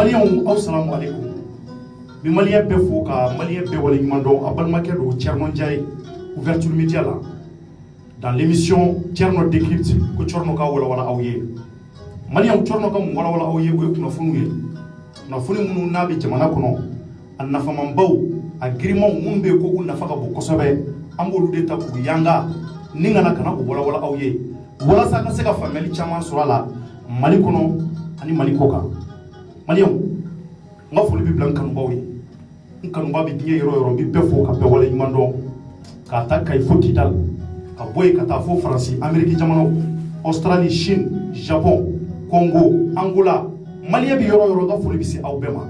Maliens, assalamu alaikum. Bi Malien be fo ka Malien be wala ñumando abalmaké do Thierno Ndiaye ouverture média là dans l'émission Thierno décrypte ko Thierno ka wala awye. Malien Thierno ka wala awye ko kuna funu na funu munu nabi jamana kono an nafa mambaw agreement mun be ko nafa ka bu kosobe ambolu de ta ku yanga ninga na kana wala awye wala sa ka se ka family chama surala Mali kono ani Mali koka. Maliens, nga foli bi blanc kanubaw ye kanuba bi diɲɛ yɔrɔ yɔrɔ bi bɛɛ fo ka bɛɛ wale ɲuman dɔn ka ta kayi fo Kidal ka bɔ yen ka taa fo Faransi Amérique jamanaw Australie Chine Japon Congo Angola Malien bi yɔrɔ yɔrɔ nga foli bi se aw bɛɛ ma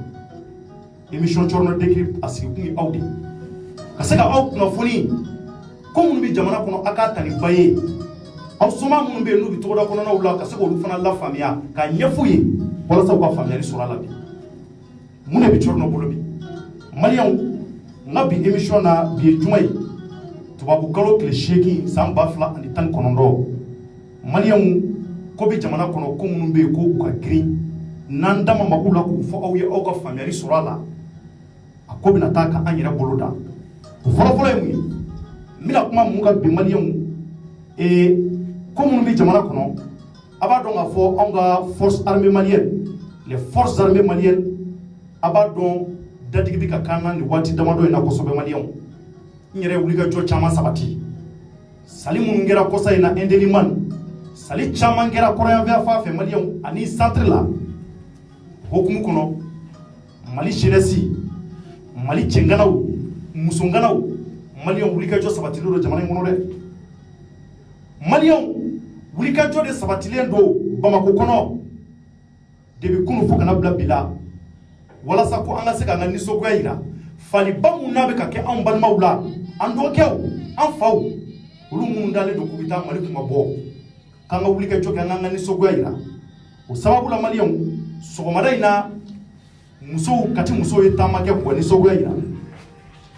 émission Thierno décrypte a sigi kun ye aw de ka se ka aw kunnafoni ko minnu bi jamana kɔnɔ a k'a ta ni ba ye aw soma minnu bɛ yen n'u bi togoda kɔnɔnaw la ka se k'olu fana lafaamuya ka ɲɛf'u ye walasa u ka faamuyali sɔrɔ a la bi mun de bɛ Thierno bolo bi Maliens nga bi émission na bi ye juma ye tubabu kalo tile 8 san 2019 Maliens ko bi jamana kɔnɔ ko minnu bɛ yen ko u ka girin n'an dama magu la k'u fɔ aw ye aw ka faamuyali sɔrɔ a la a ko bɛna taa ka an yɛrɛ bolo da o fɔlɔfɔlɔ ye mun ye n bɛna kuma mun ka bi Maliens ko minnu bɛ jamana kɔnɔ a b'a dɔn k'a fɔ anw ka force armée malienne les forces armées maliennes a b'a dɔn dadigi bɛ ka k'an na nin waati damadɔ in na kosɛbɛ Maliens n yɛrɛ wulikajɔ caman sabati sali minnu kɛra kɔsa in na Indeliman sali caman kɛra kɔrɔyanfɛ fan fɛ Maliens ani centre la hokumu kɔnɔ Mali jeunesse Mali cɛnganaw musonganaw Maliens wulikajɔ sabatilen don jamana in kɔnɔ dɛ Maliens wulikajɔ de sabatilen don Bamako kɔnɔ debi kunu fo kana bila bila walasa ko an ka se ka an ka nisɔngoya yira faliba mun n'a bɛ ka kɛ anw balimaw la an dɔgɔkɛw an faw olu minnu dalen don k'u bɛ taa Mali kuma bɔ k'an ka wulikajɔ kɛ an k'an ka nisɔngoya yira o sababu la Maliens sɔgɔmada in na musow kati musow ye taama kɛ k'u ka nisɔngoya yira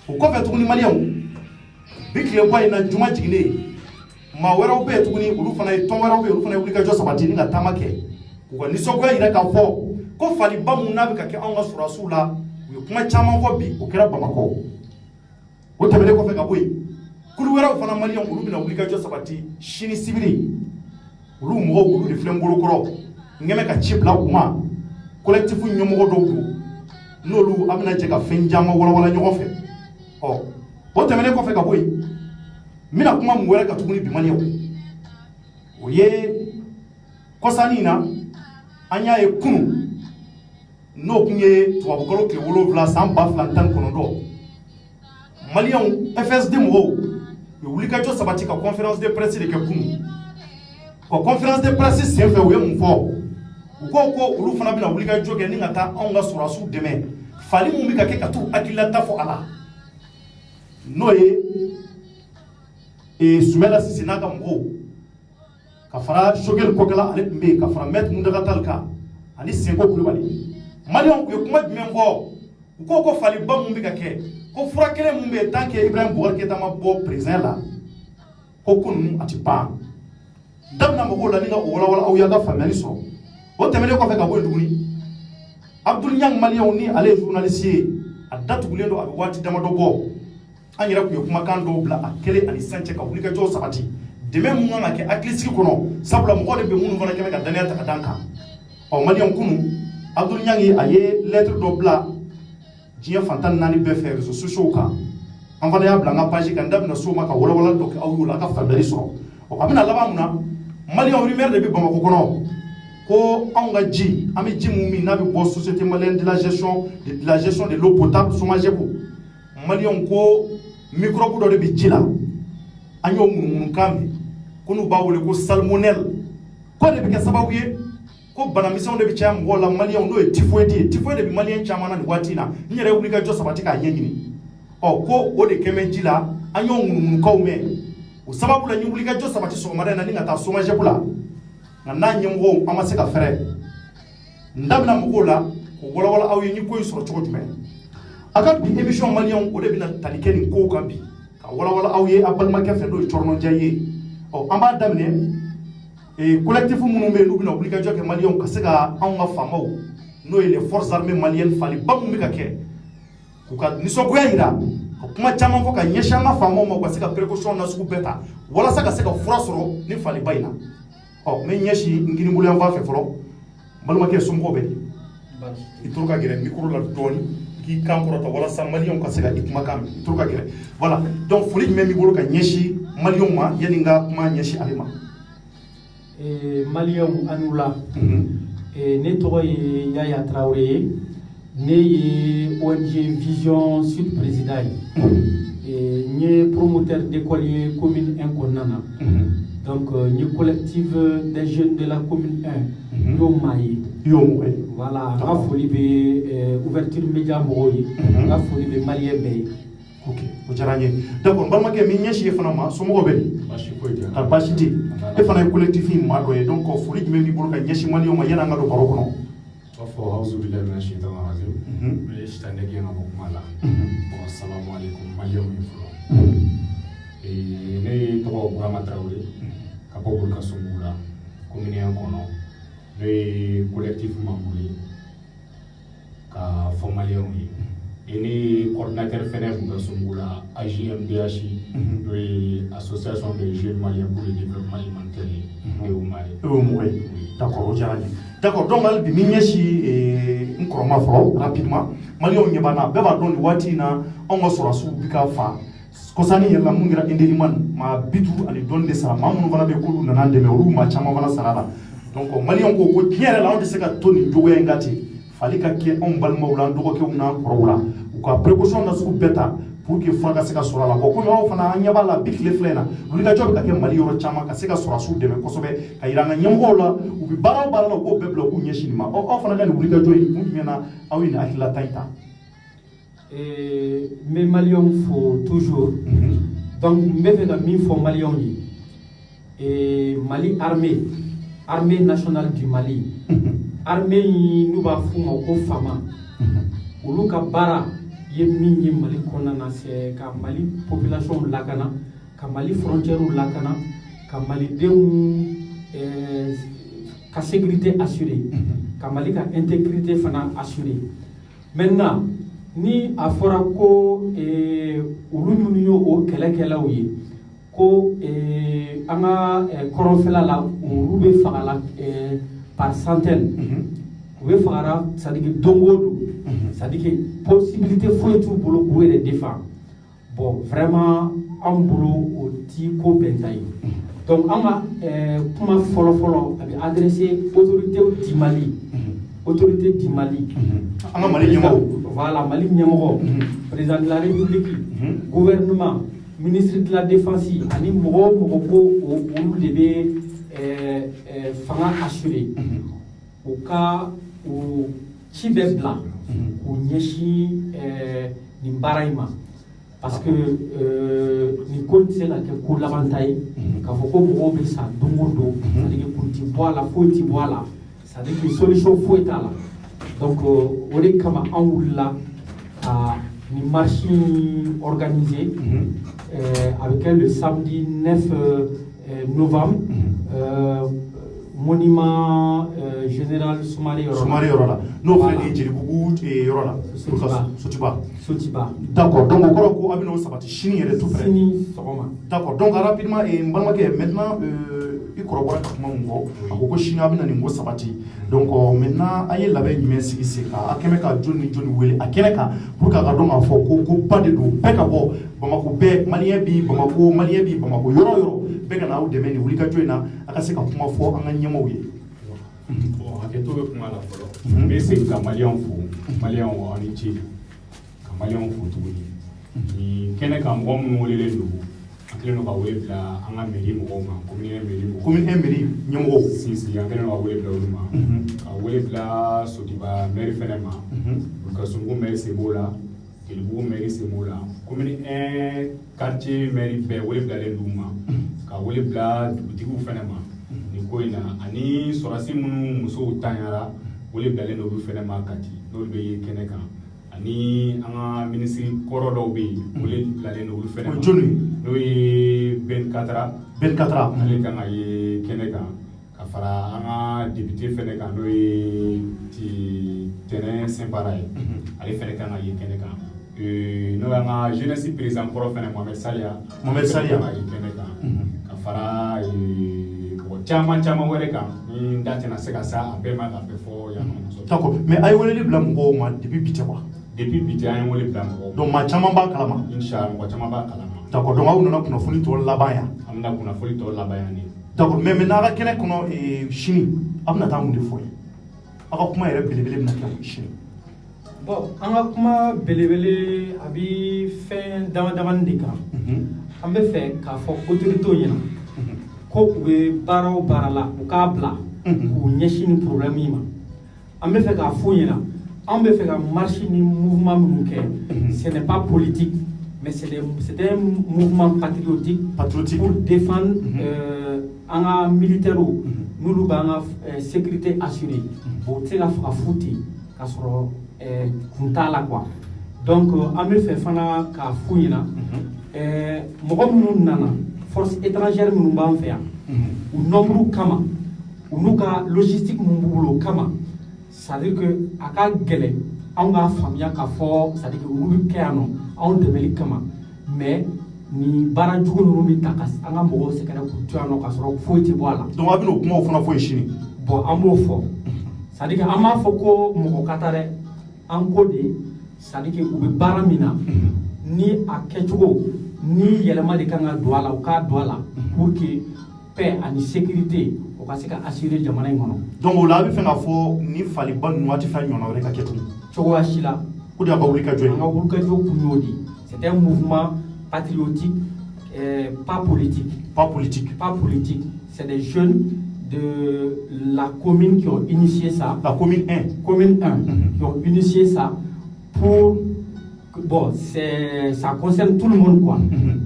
o kɔfɛ tuguni Maliens bi tilebɔ in na juma jiginnen maa wɛrɛw bɛ yen tuguni olu fana ye tɔn wɛrɛw bɛ yen olu fana ye wulikajɔ sabati ni ka taama kɛ u ka nisɔngoya yira k'a fɔ ko faliba mun n'a bɛ ka kɛ anw ka sɔrɔdasiw la u ye kuma caman fɔ bi o kɛra Bamakɔ o tɛmɛnen kɔfɛ ka bɔ yen kulu wɛrɛw fana Maliens olu bɛna wulikajɔ sabati sini sibiri olu mɔgɔw olu de filɛ n bolokɔrɔ n kɛmɛ ka ci bila u ma collectif ɲɛmɔgɔ dɔw don n'olu a bɛna jɛ ka fɛn caman walawala ɲɔgɔn fɛ o tɛmɛnen kɔfɛ ka bɔ yen n bɛna kuma mun wɛrɛ ka tuguni bi Maliens o ye kɔsani na an y'a ye kunu n'o kun ye tubabukalo tile 7 san 2019 Maliens FSD mɔgɔw u ye wulikajɔ sabati ka conférence de presse de kɛ kunu ka conférence de presse sen fɛ u ye mun fɔ u ko olu fana bɛna wulikajɔ kɛ ni ka taa anw ka sɔrɔdasiw dɛmɛ fali mun bɛ ka kɛ ka t'u hakililata fɔ a la n'o ye Sumela Sise n'a ka mɔgɔw ka fara Shogel Kokala ale tun bɛ yen ka fara Maître Mundaka Tall kan ani Senko Kulibali Maliens u ye kuma jumɛn fɔ u ko faliba mun bɛ ka kɛ ko fura kelen mun bɛ yen tant que Ibrahim Boubacar Keïta ma bɔ président la ko ninnu a tɛ ban da bɛna mɔgɔw la ni ka o walawala aw y'a ka faamuyali sɔrɔ o tɛmɛnen kɔfɛ ka bɔ yen tuguni Abdoul Niang Maliens ni ale ye journaliste ye a datugulen don a bɛ waati damadɔ bɔ an yɛrɛ tun ye kumakan dɔw bila a kelen ani san cɛ ka wulikajɔ sabati dɛmɛ mun kan ka kɛ hakilisigi kɔnɔ sabula mɔgɔ de bɛ minnu fana kɛmɛ ka danaya ta ka d'an kan ɔ maliyɛn kunu Abdou Niangi a ye lettre dɔ bila diɲɛ fantan naani bɛɛ fɛ réseaux sociaux kan an fana y'a bila an ka page kan da bɛna s'o ma ka walawala dɔ kɛ aw y'o la a ka faamuyali sɔrɔ ɔ a bɛna laban mun na maliyɛnw rumeur de bɛ Bamakɔ kɔnɔ ko anw ka ji an bɛ ji mun min n'a bɛ bɔ société malienne de la gestion de l'eau potable SOMAGEPO maliyɛnw ko microbe dɔ de bɛ ji la an y'o munumunu kan mɛn ko n'u b'a wele ko salmonelle ko de bɛ kɛ sababu ye ko banamisɛnw de bɛ caya mɔgɔw la maliyɛnw n'o ye typhoïde ye typhoïde de bɛ maliyɛn caman na nin waati in na n yɛrɛ wuli ka jɔ sabati k'a ɲɛɲini ɔ ko o de kɛ mɛ ji la an y'o munumunukaw mɛn o sababu la n ye wuli ka jɔ sabati sɔgɔmada in na ni ka taa SOMAGEPO la nka n'a ɲɛmɔgɔw an ma se ka fɛrɛ n da bɛna mɔgɔw la k'o walawala aw ye n ye ko in sɔrɔ cogo jumɛn a ka bi émission maliyɛnw o de bɛna tali kɛ nin kow kan bi ka walawala aw ye a balimakɛ fɛ n'o ye Cɔrɔnɔndiya ye ɔ an b'a daminɛ collectif minnu bɛ yen n'u bɛna wuli ka jɔ kɛ maliyɛnw ka se ka anw ka faamaw n'o ye les forces armées maliennes faliba mun bɛ ka kɛ k'u ka nisɔngoya jira ka kuma caman fɔ ka ɲɛsin an ka faamaw ma u ka se ka précaution na sugu bɛɛ ta walasa ka se ka fura sɔrɔ ni faliba in na ɔ n bɛ ɲɛsin n kinibolo yan fan fɛ fɔlɔ n balimakɛ somɔgɔw bɛ di i toro ka gɛrɛ micro la dɔɔni k'i kan kɔrɔta walasa maliyɛnw ka se ka i kumakan mɛn i toro ka gɛrɛ voilà donc foli jumɛn b'i bolo ka ɲɛsin maliyɛnw ma yanni n ka kuma ɲɛsin ale ma. Maliyɛnw an n'u la ne tɔgɔ ye Yaya Traoré ye ne ye ONG Vision Sud président ye n ye promoteur d'école ye commune 1 kɔnɔna na donc n ye collectif des jeunes de la commune 1 n y'o maa ye voilà n ka foli bɛ ouverture média mɔgɔw ye n ka foli bɛ maliyɛn bɛɛ ye. Ok, o diyara n ye d'accord n balimakɛ min ɲɛsin e fana ma somɔgɔw bɛ di ka baasi tɛ e fana ye collectif in maa dɔ ye donc foli jumɛn b'i bolo ka ɲɛsin maliyɛnw ma yanni an ka don baro kɔnɔ. B'a fɔ awuzubilayi mina shaitanir rajim n bɛ sitanɛ gɛn ka bɔ kuma la bon salamu aleykum maliyɛnw ye fɔlɔ ne tɔgɔ Burama Traoré ka bɔ Burkinabe la commune 1 kɔnɔ n'o ye collectif membre ye ka fɔ maliyɛnw ye. Et le coordinateur fédéral de Soumboula, AJMDH, l'Association des jeunes maliens pour le développement alimentaire et au Mali. D'accord, d'accord. Donc, je vais vous rapidement. Maliens nyebana, beba don wati na ongo sorasu bika fa. Kosani yela mungira indeliman ma bitu ali don de sara mamun vana be kulu na nande me ru ma chama vana sarala. Donc Maliens ko tiere la on de se ka toni jogo ngati. Fali ka kɛ anw balimaw la an dɔgɔkɛw n'an kɔrɔw la u ka précaution na sugu bɛɛ ta pour que fura ka se ka sɔrɔ a la bon komi aw fana an ɲɛ b'a la bi tile filɛ in na wulikajɔ bɛ ka kɛ Mali yɔrɔ caman ka se ka sɔrɔdasiw dɛmɛ kosɛbɛ ka yira an ka ɲɛmɔgɔw la u bɛ baara o baara la u k'o bɛɛ bila u k'u ɲɛsin nin ma aw fana ka nin wulikajɔ in kun jumɛn na aw ye nin hakililata in ta. n bɛ maliyɛnw fo toujours donc n bɛ fɛ ka min fɔ maliyɛnw ye Mali armée nationale du Mali. Armée n'u b'a f'u ma ko fama olu ka baara ye min ye Mali kɔnɔna na c'est ka Mali population lakana ka Mali frontière lakana ka malidenw ka sécurité assurée ka Mali ka intégrité fana assurée. Maintenant ni a fɔra ko olu minnu y'o o kɛlɛkɛlaw ye ko an ka kɔrɔnfɛla la olu bɛ faga la par centaine u bɛ fagara c'est-à-dire don o don c'est-à-dire possibilité foyi t'u bolo k'u yɛrɛ défend bon vraiment an bolo o ti ko bɛnta ye donc an ka kuma fɔlɔ-fɔlɔ a bɛ adressé autorité du Mali an ka Mali ɲɛmɔgɔ voilà Mali ɲɛmɔgɔ président de la République gouvernement ministre de la défense ani mɔgɔ o mɔgɔ ko olu de bɛ fanga assuré u ka u ci bɛɛ bila k'u ɲɛsin nin baara in ma parce que nin ko tɛ se ka kɛ ko labanta ye k'a fɔ ko mɔgɔw bɛ sa don o don c'est-à-dire kun tɛ bɔ a la foyi tɛ bɔ a la c'est-à-dire que solution foyi t'a la donc o de kama an wulila ka nin marche organisée a bɛ kɛ le samedi 9 novembre monument général Soumare yɔrɔ la n'o filɛ nin ye Jelibugu yɔrɔ la Sotiba d'accord donc o kɔrɔ ko a bɛ n'o sabati sini yɛrɛ tout près sini sɔgɔma d'accord donc rapidement n balimakɛ maintenant i kɔrɔbɔra ka kuma mun fɔ a ko sini a bɛna nin ko sabati donc maintenant a ye labɛn jumɛn sigi sen kan a kɛmɛ ka joni ni joni wele a kɛnɛ kan pour que a ka dɔn k'a fɔ ko ba de don bɛɛ ka bɔ Bamako bɛɛ maliyɛn bi Bamako yɔrɔ o yɔrɔ bɛɛ ka na aw dɛmɛ nin wulikajɔ in na a ka se ka kuma fɔ an ka ɲɛmɔgɔw ye. Bon hakɛto bɛ kuma la fɔlɔ n bɛ segin ka maliyɛnw fo maliyɛnw aw ni ce ka maliyɛnw fo tuguni nin kɛnɛ kan mɔgɔ minnu welelen don an kɛlen don ka wele bila an ka mairie mɔgɔw ma commune mairie ɲɛmɔgɔw sinsin an kɛlen don ka wele bila olu ma ka wele bila Sotiba maire fɛnɛ ma Kasumbu maire sen b'o la Kelibugu maire sen b'o la commune 1 quartier maire bɛɛ wele bilalen d'u ma ka wele bila dugutigiw fɛnɛ ma nin ko in na ani sɔrɔdasi minnu musow tanyara wele bilalen d'olu fɛnɛ ma Kati n'olu bɛ ye kɛnɛ kan ani an ka ministre kɔrɔ dɔw bɛ yen wele bilalen d'olu fɛnɛ ma n'o ye Ben Katara ale kan ka ye kɛnɛ kan ka fara an ka député fɛnɛ kan n'o ye Tɛnɛn Sɛnpara ye ale fɛnɛ kan ka ye kɛnɛ kan n'o y'an ka jeunesse président kɔrɔ fɛnɛ Mohamed Saliya kan ka ye kɛnɛ kan ka fara caman wɛrɛ kan ni da tɛna se ka sa a bɛɛ ma ka bɛɛ fɔ yan nɔ. D'accord, mais a ye weleli bila mɔgɔw ma depuis bi tɛ quoi? Depuis bi tɛ an ye wele bila mɔgɔw ma. Donc maa caman b'a kalama? Inchallah mɔgɔ caman b'a kalama. D'accord, donc aw nana kunnafoni tɔ laban yan? An bɛna kunnafoni tɔ laban yan de. D'accord, mais maintenant a ka kɛnɛ kɔnɔ sini a bɛna taa mun de fɔ ye? A ka kuma yɛrɛ belebele bɛna kɛ mun sini? Bon, an ka kuma belebele a bɛ fɛn damadamanin de kan. An bɛ fɛ k'a fɔ autoritéw ɲɛna ko u bɛ baara o baara la u k'a bila k'u ɲɛsin nin problème in ma. An bɛ fɛ k'a f'u ɲɛna an bɛ fɛ ka marche ni mouvement minnu kɛ ce n'est pas politique mais c'est un mouvement patriotique pour défendre an ka militaires n'olu b'an ka sécurité assurée o tɛ se ka faga fu ten k'a sɔrɔ kun t'a la quoi. Donc an bɛ fɛ fana k'a f'u ɲɛna mɔgɔ minnu nana force étrangère minnu b'an fɛ yan u nombre kama u n'u ka logistique min b'u bolo o kama c'est à dire que a ka gɛlɛn anw k'a faamuya k'a fɔ c'est à dire que olu bɛ kɛ yan nɔ anw dɛmɛli kama mais ni baara jugu ninnu bɛ ta ka an ka mɔgɔw sɛgɛrɛ k'u to yan nɔ k'a sɔrɔ foyi tɛ bɔ a la. Donc a bɛna o kumaw fana fɔ ye sini? Bon an b'o fɔ c'est à dire que an m'a fɔ ko mɔgɔ ka taa dɛ an ko de c'est à dire que u bɛ baara min na ni a kɛcogo ni yɛlɛma de kan ka don a la u k'a don a la pour que paix ani sécurité o ka se ka assurer jamana in kɔnɔ. Donc o la a bɛ fɛ k'a fɔ ni faliba ninnu a tɛ fɛn ɲɔgɔnna wɛrɛ ka kɛ tuguni? Cogoya si la. O de y'a ka wulikajɔ ye? An ka wulikajɔ kun y'o de. C'est un mouvement patriotique, pas politique. Pas politique. Pas politique. C'est des jeunes de la commune qui ont initié ça. La commune 1. Commune 1 qui ont initié ça pour... Bon, ça concerne tout le monde quoi.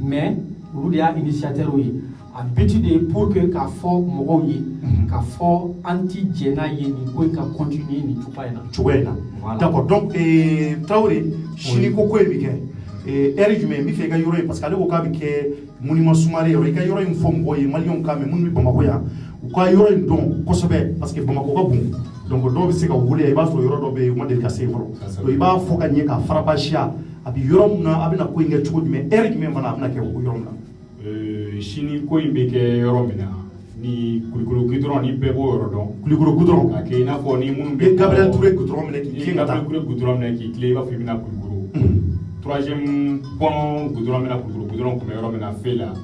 Mais, nous y a initiateur oui. A but de pour que k'a fɔ mɔgɔw ye k'a fɔ an ti jɛna ye nin ko in ka continuer nin cogoya in na. Cogoya in na. D'accord, donc Traoré sini ko ko in bɛ kɛ heure jumɛn n bɛ fɛ i ka yɔrɔ in parce que ale ko k'a bɛ kɛ monument Soumaré yɔrɔ i ka yɔrɔ in fɔ mɔgɔw ye maliyɛnw k'a mɛn minnu bɛ Bamako yan u ka yɔrɔ in dɔn kosɛbɛ parce que Bamako ka bon donc dɔw bɛ se ka wuli yan i b'a sɔrɔ yɔrɔ dɔ bɛ yen u ma deli ka se yen fɔlɔ donc i b'a fɔ ka ɲɛ k'a farabasiya a bɛ yɔrɔ min na a bɛna ko in kɛ cogo jumɛn heure jumɛn fana a bɛna kɛ o yɔrɔ min na. Sini ko in bɛ kɛ yɔrɔ min na ni Kulikoro goudron ni bɛɛ b'o yɔrɔ dɔn. Kulikoro goudron k'a kɛ i n'a fɔ ni minnu bɛ Gabriel Touré goudron minɛ k'i tilen ka taa. Gabriel Touré goudron minɛ k'i tilen i b'a fɔ i bɛna Kulikoro. Troisième pont goudron minɛ Kulikoro goudron kun bɛ yɔrɔ min na Fela.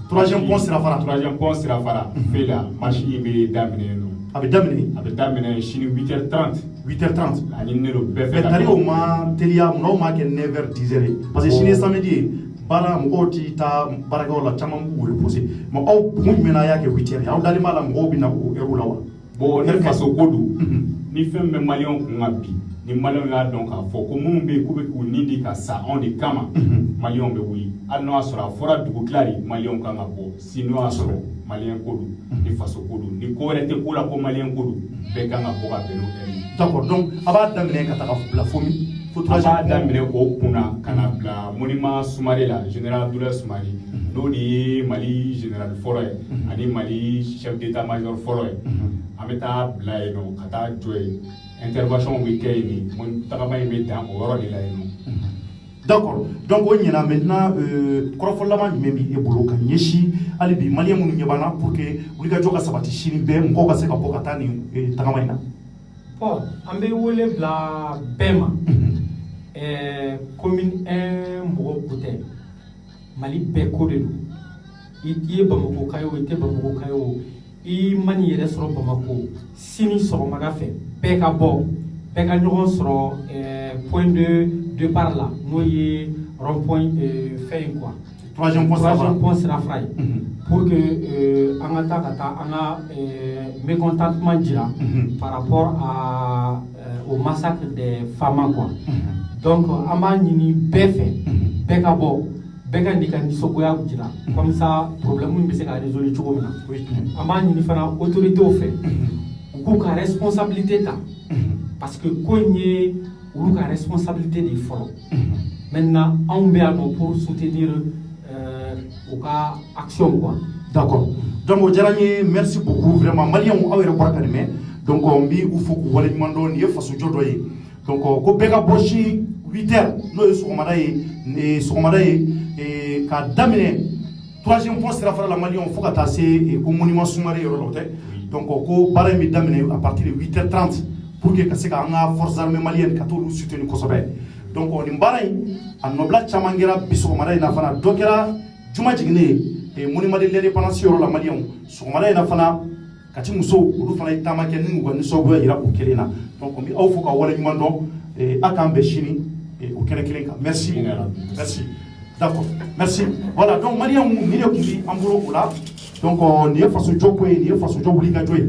Troisième pont Sirafara. Troisième pont Sirafara Fela marche in bɛ daminɛ yen nɔ. A bɛ daminɛ. A bɛ daminɛ sini 8h30. 8h30. A ɲininen don bɛɛ fɛ. Mais tariw ma teliya munnaw m'a kɛ 9h 10h parce que sini ye samedi ye. Baara mɔgɔw ti taa baarakɛyɔrɔ la caman b'u reposer mais aw kun jumɛn na y'a kɛ 8h aw dalen b'a la mɔgɔw bɛ na o heure la wa? Bon ne faso ko don ni fɛn bɛ maliyɛnw kun ka bi ni maliyɛnw y'a dɔn k'a fɔ ko minnu bɛ yen k'u bɛ k'u ni di ka sa anw de kama maliyɛnw bɛ wuli hali n'o y'a sɔrɔ a fɔra dugu tila de maliyɛnw kan ka bɔ si n'o y'a sɔrɔ maliyɛn ko don ni faso ko don ni ko wɛrɛ tɛ ko la ko maliyɛn ko don bɛɛ kan ka bɔ ka bɛn n'o heure ye. D'accord donc a b'a daminɛ ka taga bila fo min? A b'a daminɛ k'o kunna ka na bila monument Soumaré la général Abdoulaye Soumaré n'o de ye Mali général fɔlɔ ye ani Mali chef d'état major fɔlɔ ye an bɛ taa bila yen nɔ ka taa jɔ yen intervention bɛ kɛ yen nin tagama in bɛ dan o yɔrɔ de la yen nɔ D'accord. Donc on y a maintenant korofolaman jumɛn e bolo ka ɲɛsi hali bi maliyɛn minnu ɲɛ b'an pour que wulikajɔ ka sabati sini bɛɛ mɔgɔw ka se ka bɔ ka taa nin tagama in na. Bon an bɛ wele bila bɛɛ ma commune 1 mɔgɔ ko tɛ Mali bɛɛ ko de don i ye Bamako ka ye o i tɛ Bamako ka ye o i mani yɛrɛ sɔrɔ Bamako sini sɔgɔmada fɛ bɛɛ ka bɔ bɛɛ ka ɲɔgɔn sɔrɔ point de départ là n'o ye rond point fɛn quoi troisième point sira fara ye pour que an ka taa ka taa an ka mécontentement jira par rapport à au massacre des femmes quoi donc an b'a ɲini bɛɛ fɛ bɛɛ ka bɔ bɛɛ ka n'i ka nisɔngoya jira comme ça problème min bɛ se ka résoudre cogo min na an b'a ɲini fana autorités fɛ u k'u ka responsabilité ta parce que ko in ye olu ka responsabilité de fɔlɔ maintenant anw bɛ yan nɔ pour soutenir u ka action quoi. D'accord. Donc o diyara n ye merci beaucoup vraiment maliyɛnw aw yɛrɛ bɔra ka nin mɛn donc n b'i u fo k'u waleɲuman dɔn nin ye fasojɔ dɔ ye donc ko bɛɛ ka bɔ si 8h n'o ye sɔgɔmada ye k'a daminɛ troisième point sira fara la maliyɛnw fo ka taa se ko monument Sumare yɔrɔ la o tɛ donc ko baara in bɛ daminɛ à partir de 8h30 pour que ka se ka an ka forces armées maliennes ka t'olu soutenir kosɛbɛ donc nin baara in a nɔbila caman kɛra bi sɔgɔmada in na fana dɔ kɛra juma jiginnen ye monument de l'indépendance yɔrɔ la maliyɛnw sɔgɔmada in na fana kati musow olu fana ye taama kɛ ni u ka nisɔngoya yira o kelen na donc n bɛ aw fo ka waleɲuman dɔn a k'an bɛn sini o kɛnɛ kelen kan merci merci d'accord merci voilà donc maliyɛnw nin de tun bɛ an bolo o la donc nin ye fasojɔ ko ye nin ye fasojɔ wulikajɔ ye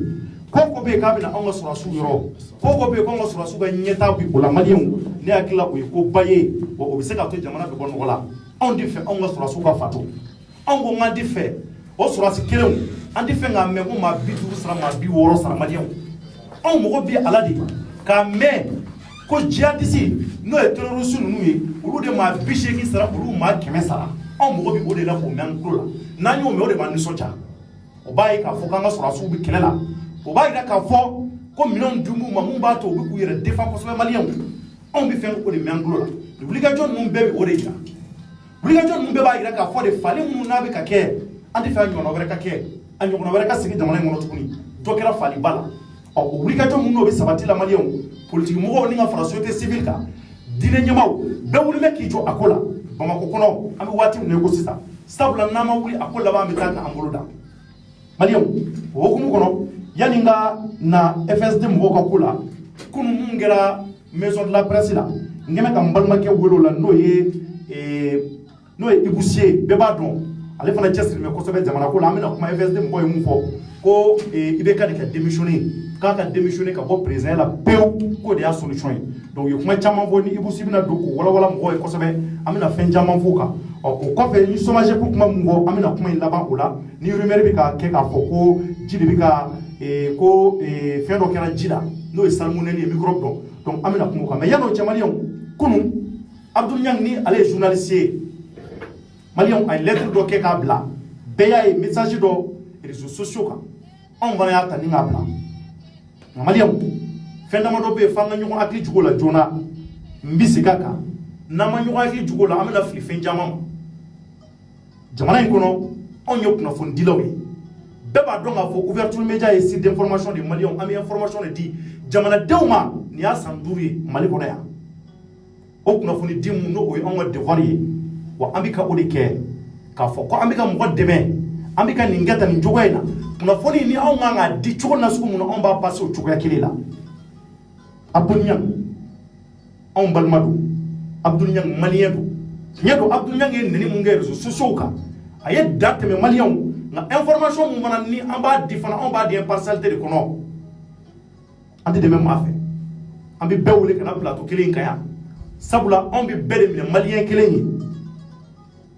ko ko bɛ yen k'a bɛna anw ka sɔrɔdasiw yɔrɔ ko ko bɛ yen k'anw ka sɔrɔdasiw ka ɲɛtaa bi o la maliyɛnw ne hakili la o ye ko ba ye wa o bɛ se k'a to jamana bɛ bɔ nɔgɔ la anw tɛ fɛ anw ka sɔrɔdasiw ka fatu anw ko k'an tɛ fɛ o sɔrɔdasi kelenw an tɛ fɛ k'a mɛn ko maa 50 sara maa 60 sara maliyɛnw anw mago bɛ ala de k'a mɛn ko jihadisi n'o ye terroriste ninnu ye olu de maa 80 sara olu maa 100 sara anw mago bɛ o de la k'o mɛn an tulo la n'an y'o mɛn o de b'an nisɔndiya o b'a ye k'a fɔ k'an ka sɔrɔdasiw bɛ kɛlɛ la o b'a yira k'a fɔ ko minɛnw di m'u ma mun b'a to u bɛ k'u yɛrɛ défend kosɛbɛ maliyɛnw anw bɛ fɛn o de mɛn an tulo la wulikajɔ ninnu bɛɛ bɛ o de yira wulikajɔ ninnu bɛɛ b'a yira k'a fɔ de fali minnu n'a bɛ ka kɛ an tɛ fɛ a ɲɔgɔnna wɛrɛ ka kɛ a ɲɔgɔnna wɛrɛ ka sigi jamana in kɔnɔ tuguni dɔ kɛra faliba la o wulikajɔ minnu n'o bɛ sabati la maliyɛnw politique mɔgɔw ni ka fara société civile kan diinɛ ɲɛmaaw bɛɛ wuli bɛ k'i jɔ a ko la Bamako kɔnɔ an bɛ waati min na i ko sisan sabula n'an ma wuli a ko laban bɛ taa k'an bolo da maliyɛnw o hukumu kɔnɔ yani nga na FSD mɔgɔw ka ko la kunu mun kɛra maison de la presse la n kɛmɛ ka n balimakɛ wele o la n'o ye Ibou Siye bɛɛ b'a dɔn ale fana cɛsirilen bɛ kosɛbɛ jamana ko la an bɛna kuma FSD mɔgɔw ye mun fɔ ko IBK de ka démissionner k'a ka démissionner ka bɔ président la pewu k'o de y'a solution ye donc u ye kuma caman fɔ ni Ibou Siye bɛna don k'o walawala mɔgɔw ye kosɛbɛ an bɛna fɛn caman f'o kan o kɔfɛ ni chômage ko kuma mun fɔ an bɛna kuma in laban o la ni rumeur bɛ ka kɛ k'a fɔ ko ji de bɛ ka ko fɛn dɔ kɛra ji la n'o ye salmonelle ye microbe dɔn donc an bɛna kuma o kan mais yan'o cɛ maliyɛnw kunun Abdou Niang ni ale ye journaliste ye maliyɛnw a ye lettre dɔ kɛ k'a bila bɛɛ y'a ye message dɔ réseaux sociaux kan anw fana y'a ta ni k'a bila nka maliyɛnw fɛn damadɔ bɛ yen f'an ka ɲɔgɔn hakili jugu la joona n bɛ segin a kan n'an ma ɲɔgɔn hakili jugu la an bɛna fili fɛn caman ma jamana in kɔnɔ anw ye kunnafonidilaw ye bɛɛ b'a dɔn k'a fɔ ouverture média ye site d'information de maliyɛnw an bɛ information de di jamanadenw ma nin y'a san 5 ye mali kɔnɔ yan o kunnafoni di mun n'o ye anw ka devoir ye wa an bɛ ka o de kɛ k'a fɔ ko an bɛ ka mɔgɔ dɛmɛ an bɛ ka nin kɛ tan nin cogoya in na kunnafoni ni anw kan k'a di cogo na sugu mun na anw b'a passer o cogoya kelen la Abdou Niang anw balima don Abdou Niang maliyɛn don tiɲɛ don Abdou Niang ye nɛni mun kɛ réseaux sociaux kan a ye da tɛmɛ maliyɛnw nka information mun fana ni an b'a di fana anw b'a di impartialité de kɔnɔ an tɛ dɛmɛ maa fɛ an bɛ bɛɛ wele ka na plateau kelen kan yan sabula anw bɛ bɛɛ de minɛ maliyɛn kelen ye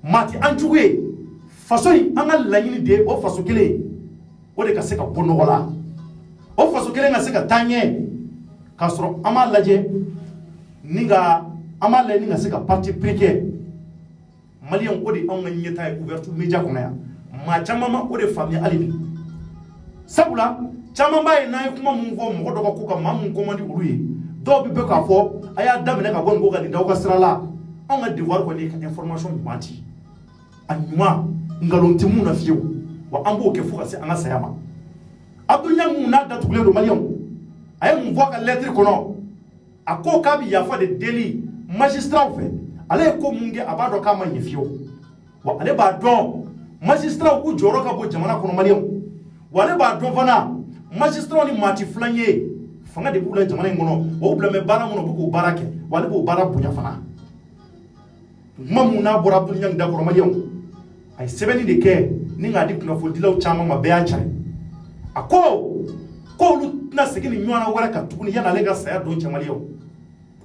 maa tɛ an jugu ye faso in an ka laɲini de ye o faso kelen o de ka se ka bɔ nɔgɔ la o faso kelen ka se ka taa ɲɛ k'a sɔrɔ an b'a lajɛ ni ka an b'a lajɛ ni ka se ka parti pris kɛ maliyɛnw o de anw ka ɲɛtaa ye ouverture média kɔnɔ yan maa caman ma o de faamuya hali bi sabula caman b'a ye n'an ye kuma mun fɔ mɔgɔ dɔ ka ko kan maa mun ko man di olu ye dɔw bɛ bɛn k'a fɔ a y'a daminɛ ka bɔ nin ko kan nin da aw ka sira la on a devoir ko ni information mati anyuma ngalonti mu na fiyo wa ambo ke fuka se anga sayama Abdounya mu na datugule do malion ay mu voka lettre kono ako kabi yafa de délit magistrat fait ale ko munge abado kama yifiyo wa ale ba don magistrat ku joro ka bo jamana kono malion wa ale ba don fana magistrat ni mati flanye fanga de bula jamana ngono wa ubla me bara ngono bu barake wa ale bo bara bunya fana mamu na bora Abdounya da kono malion ay sebeni de ke ni ngadi kuna fo dilaw chama ma be achare ako ko lu na segini nywana wara ka tukuni yana lega saya don chamaliyo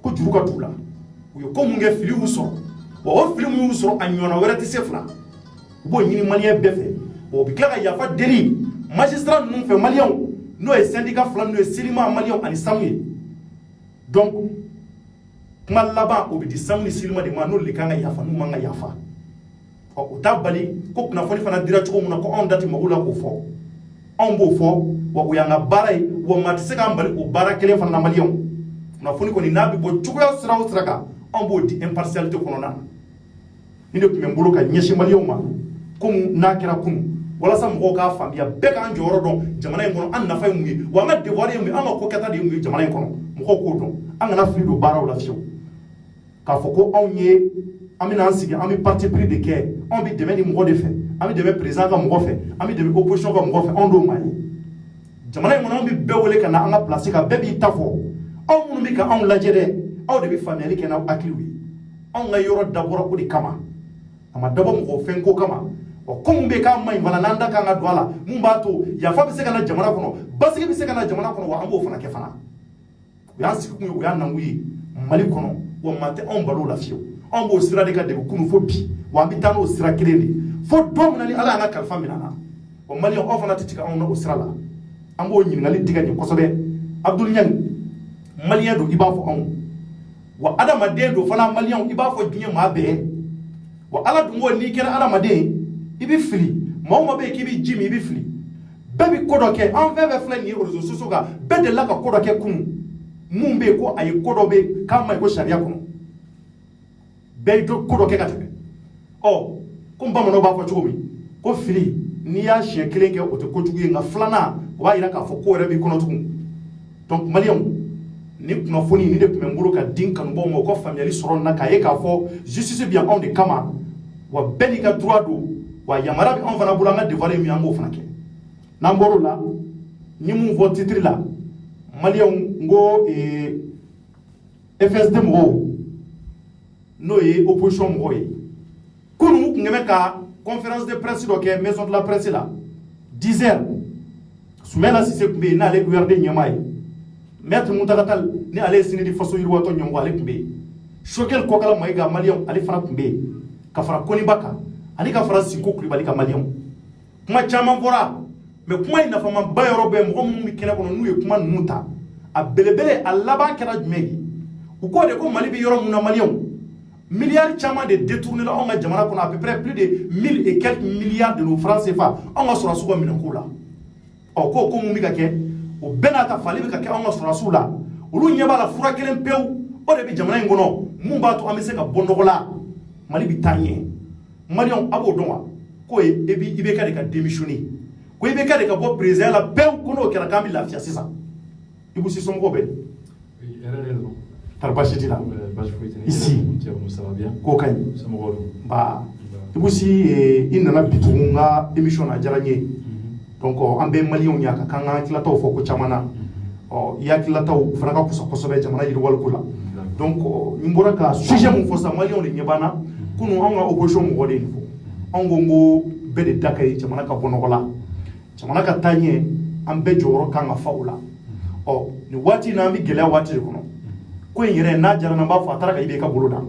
ko juruka tula uyo ko munge fili uso o fili mu uso anyona wara ti sefla bo nyini malien befe o bi kala ya fa deli magistrat nun fe malion no e syndicat flan no e silima malion ani samwe donc kuma laba o bi di samni silima de ma no likanga ya fa no manga ya fa o tabali ko kuna foni fana dira chuko muna ko on dati magula ko fo on bo fo wa uyanga barai wa matiseka mbali o bara kele fana malion na foni ko ni nabi bo chuko sira usraka on bo di impartialité kono na inde ko membolo ka nyeshi malion ma ko na kira kunu wala sam ko ka famia be ka njoro don jamana ngono an na fay mu wa ma devoir mu an ko kata de mu jamana ngono mu ko don an na fi do bara wala fiyo ka fo ko on ye amina ansigi ami parti pris de quai on bi demain ni mo de fait ami demain président ka mo fait ami demain opposition ka mo fait on do mali jamana ngono bi bewole kana anga place ka bebi tafo on mun bi ka on lajere aw de bi famille ke na akliwi on nga yoro dabora ko di kama ama dabo mo fen ko kama o ko mun be ka mai bana nanda ka nga dwala mun ba to ya fa bi se kana jamana kono basigi bi se kana jamana kono wa ambo fana ke fana ya siku ko ya nanguyi mali kono wa mate on balo la fiyo on bo sira de ka de kunu fo bi wa mi tano sira kireni fo do mun ali ala nga kalfa minana o mali on fana titika on no sira la ambo nyi ngali diga ni kosobe Abdul Nyang malien do ibafo on wa adama de do fana malien ibafo dinye ma be wa ala dungo ni kera adama de ibi fili mawma be kibi jimi ibi fili bebi kodoke en veve flen ni réseaux sociaux ga be de la ka kodoke kun mumbe ko ay kodobe kama ko sharia kun be do kodoke ka tebe oh ko mbamano ba ko chumi ko fili ni ya chien kelenge o te ko jugu nga flana wa ira ka fo ko rebi kono tukun donc malien ni kuna foni ni de kumemburo ka din kan bo mo ko family soron na ka e ka fo justice bien on de kama wa beni ka droit do wa yamara bi on fana bulanga devoir mi ango fana ke namboro la ni mu vote titre la malien ngo FSD mo no e opposition mo e kunu ngeme ka conférence de presse do ke maison de la presse là 10h Soumela Cissé Koumbe na ale gouverner nyamay maître Moutagatal ni ale sini di faso yirwa to nyongo ale Koumbe shokel kokala maiga malion ale fara Koumbe ka fara Koni Baka ani ka fara Sinko Kulibali ka malion kuma chama bora me kuma ina fama bayoro be mo mu mikena kono nuye kuma nuta a belebele alaba kera jumegi uko de ko mali bi yoro muna malion milliards chama de détourner la on a jamana kono à peu près plus de 1000 et quelques milliards de nos francs CFA on a sura suko minakula o ko ko mu mikake o benata fali be ka ke on a sura sula ulu nyaba la fura kelen pew o de bi jamana ngono mu ba to amese ka bondogola mali bi tanye malion abo donwa ko ebi ibe ka de ka démissionner ko ibe ka de ka bo président la pew kono kera kambi la fia sisa ibu si son gobe tarbashiti la ici ça va bien ko kay ba ibu si inna bitunga émission na jaranye donc ambe malion nyaka kanga kilato fo ko chamana o ya kilato franga ko so be jamana yiri wal kula donc imbora ka sujet mon fo sa malion le nyebana kunu anga opposition mo wode fo ongo ngo bede dakay jamana ka bonogola jamana ka tanye ambe joro kanga faula o ni wati na mi gele wati kono ko yire na jara na ba fa taraka ibe ka boloda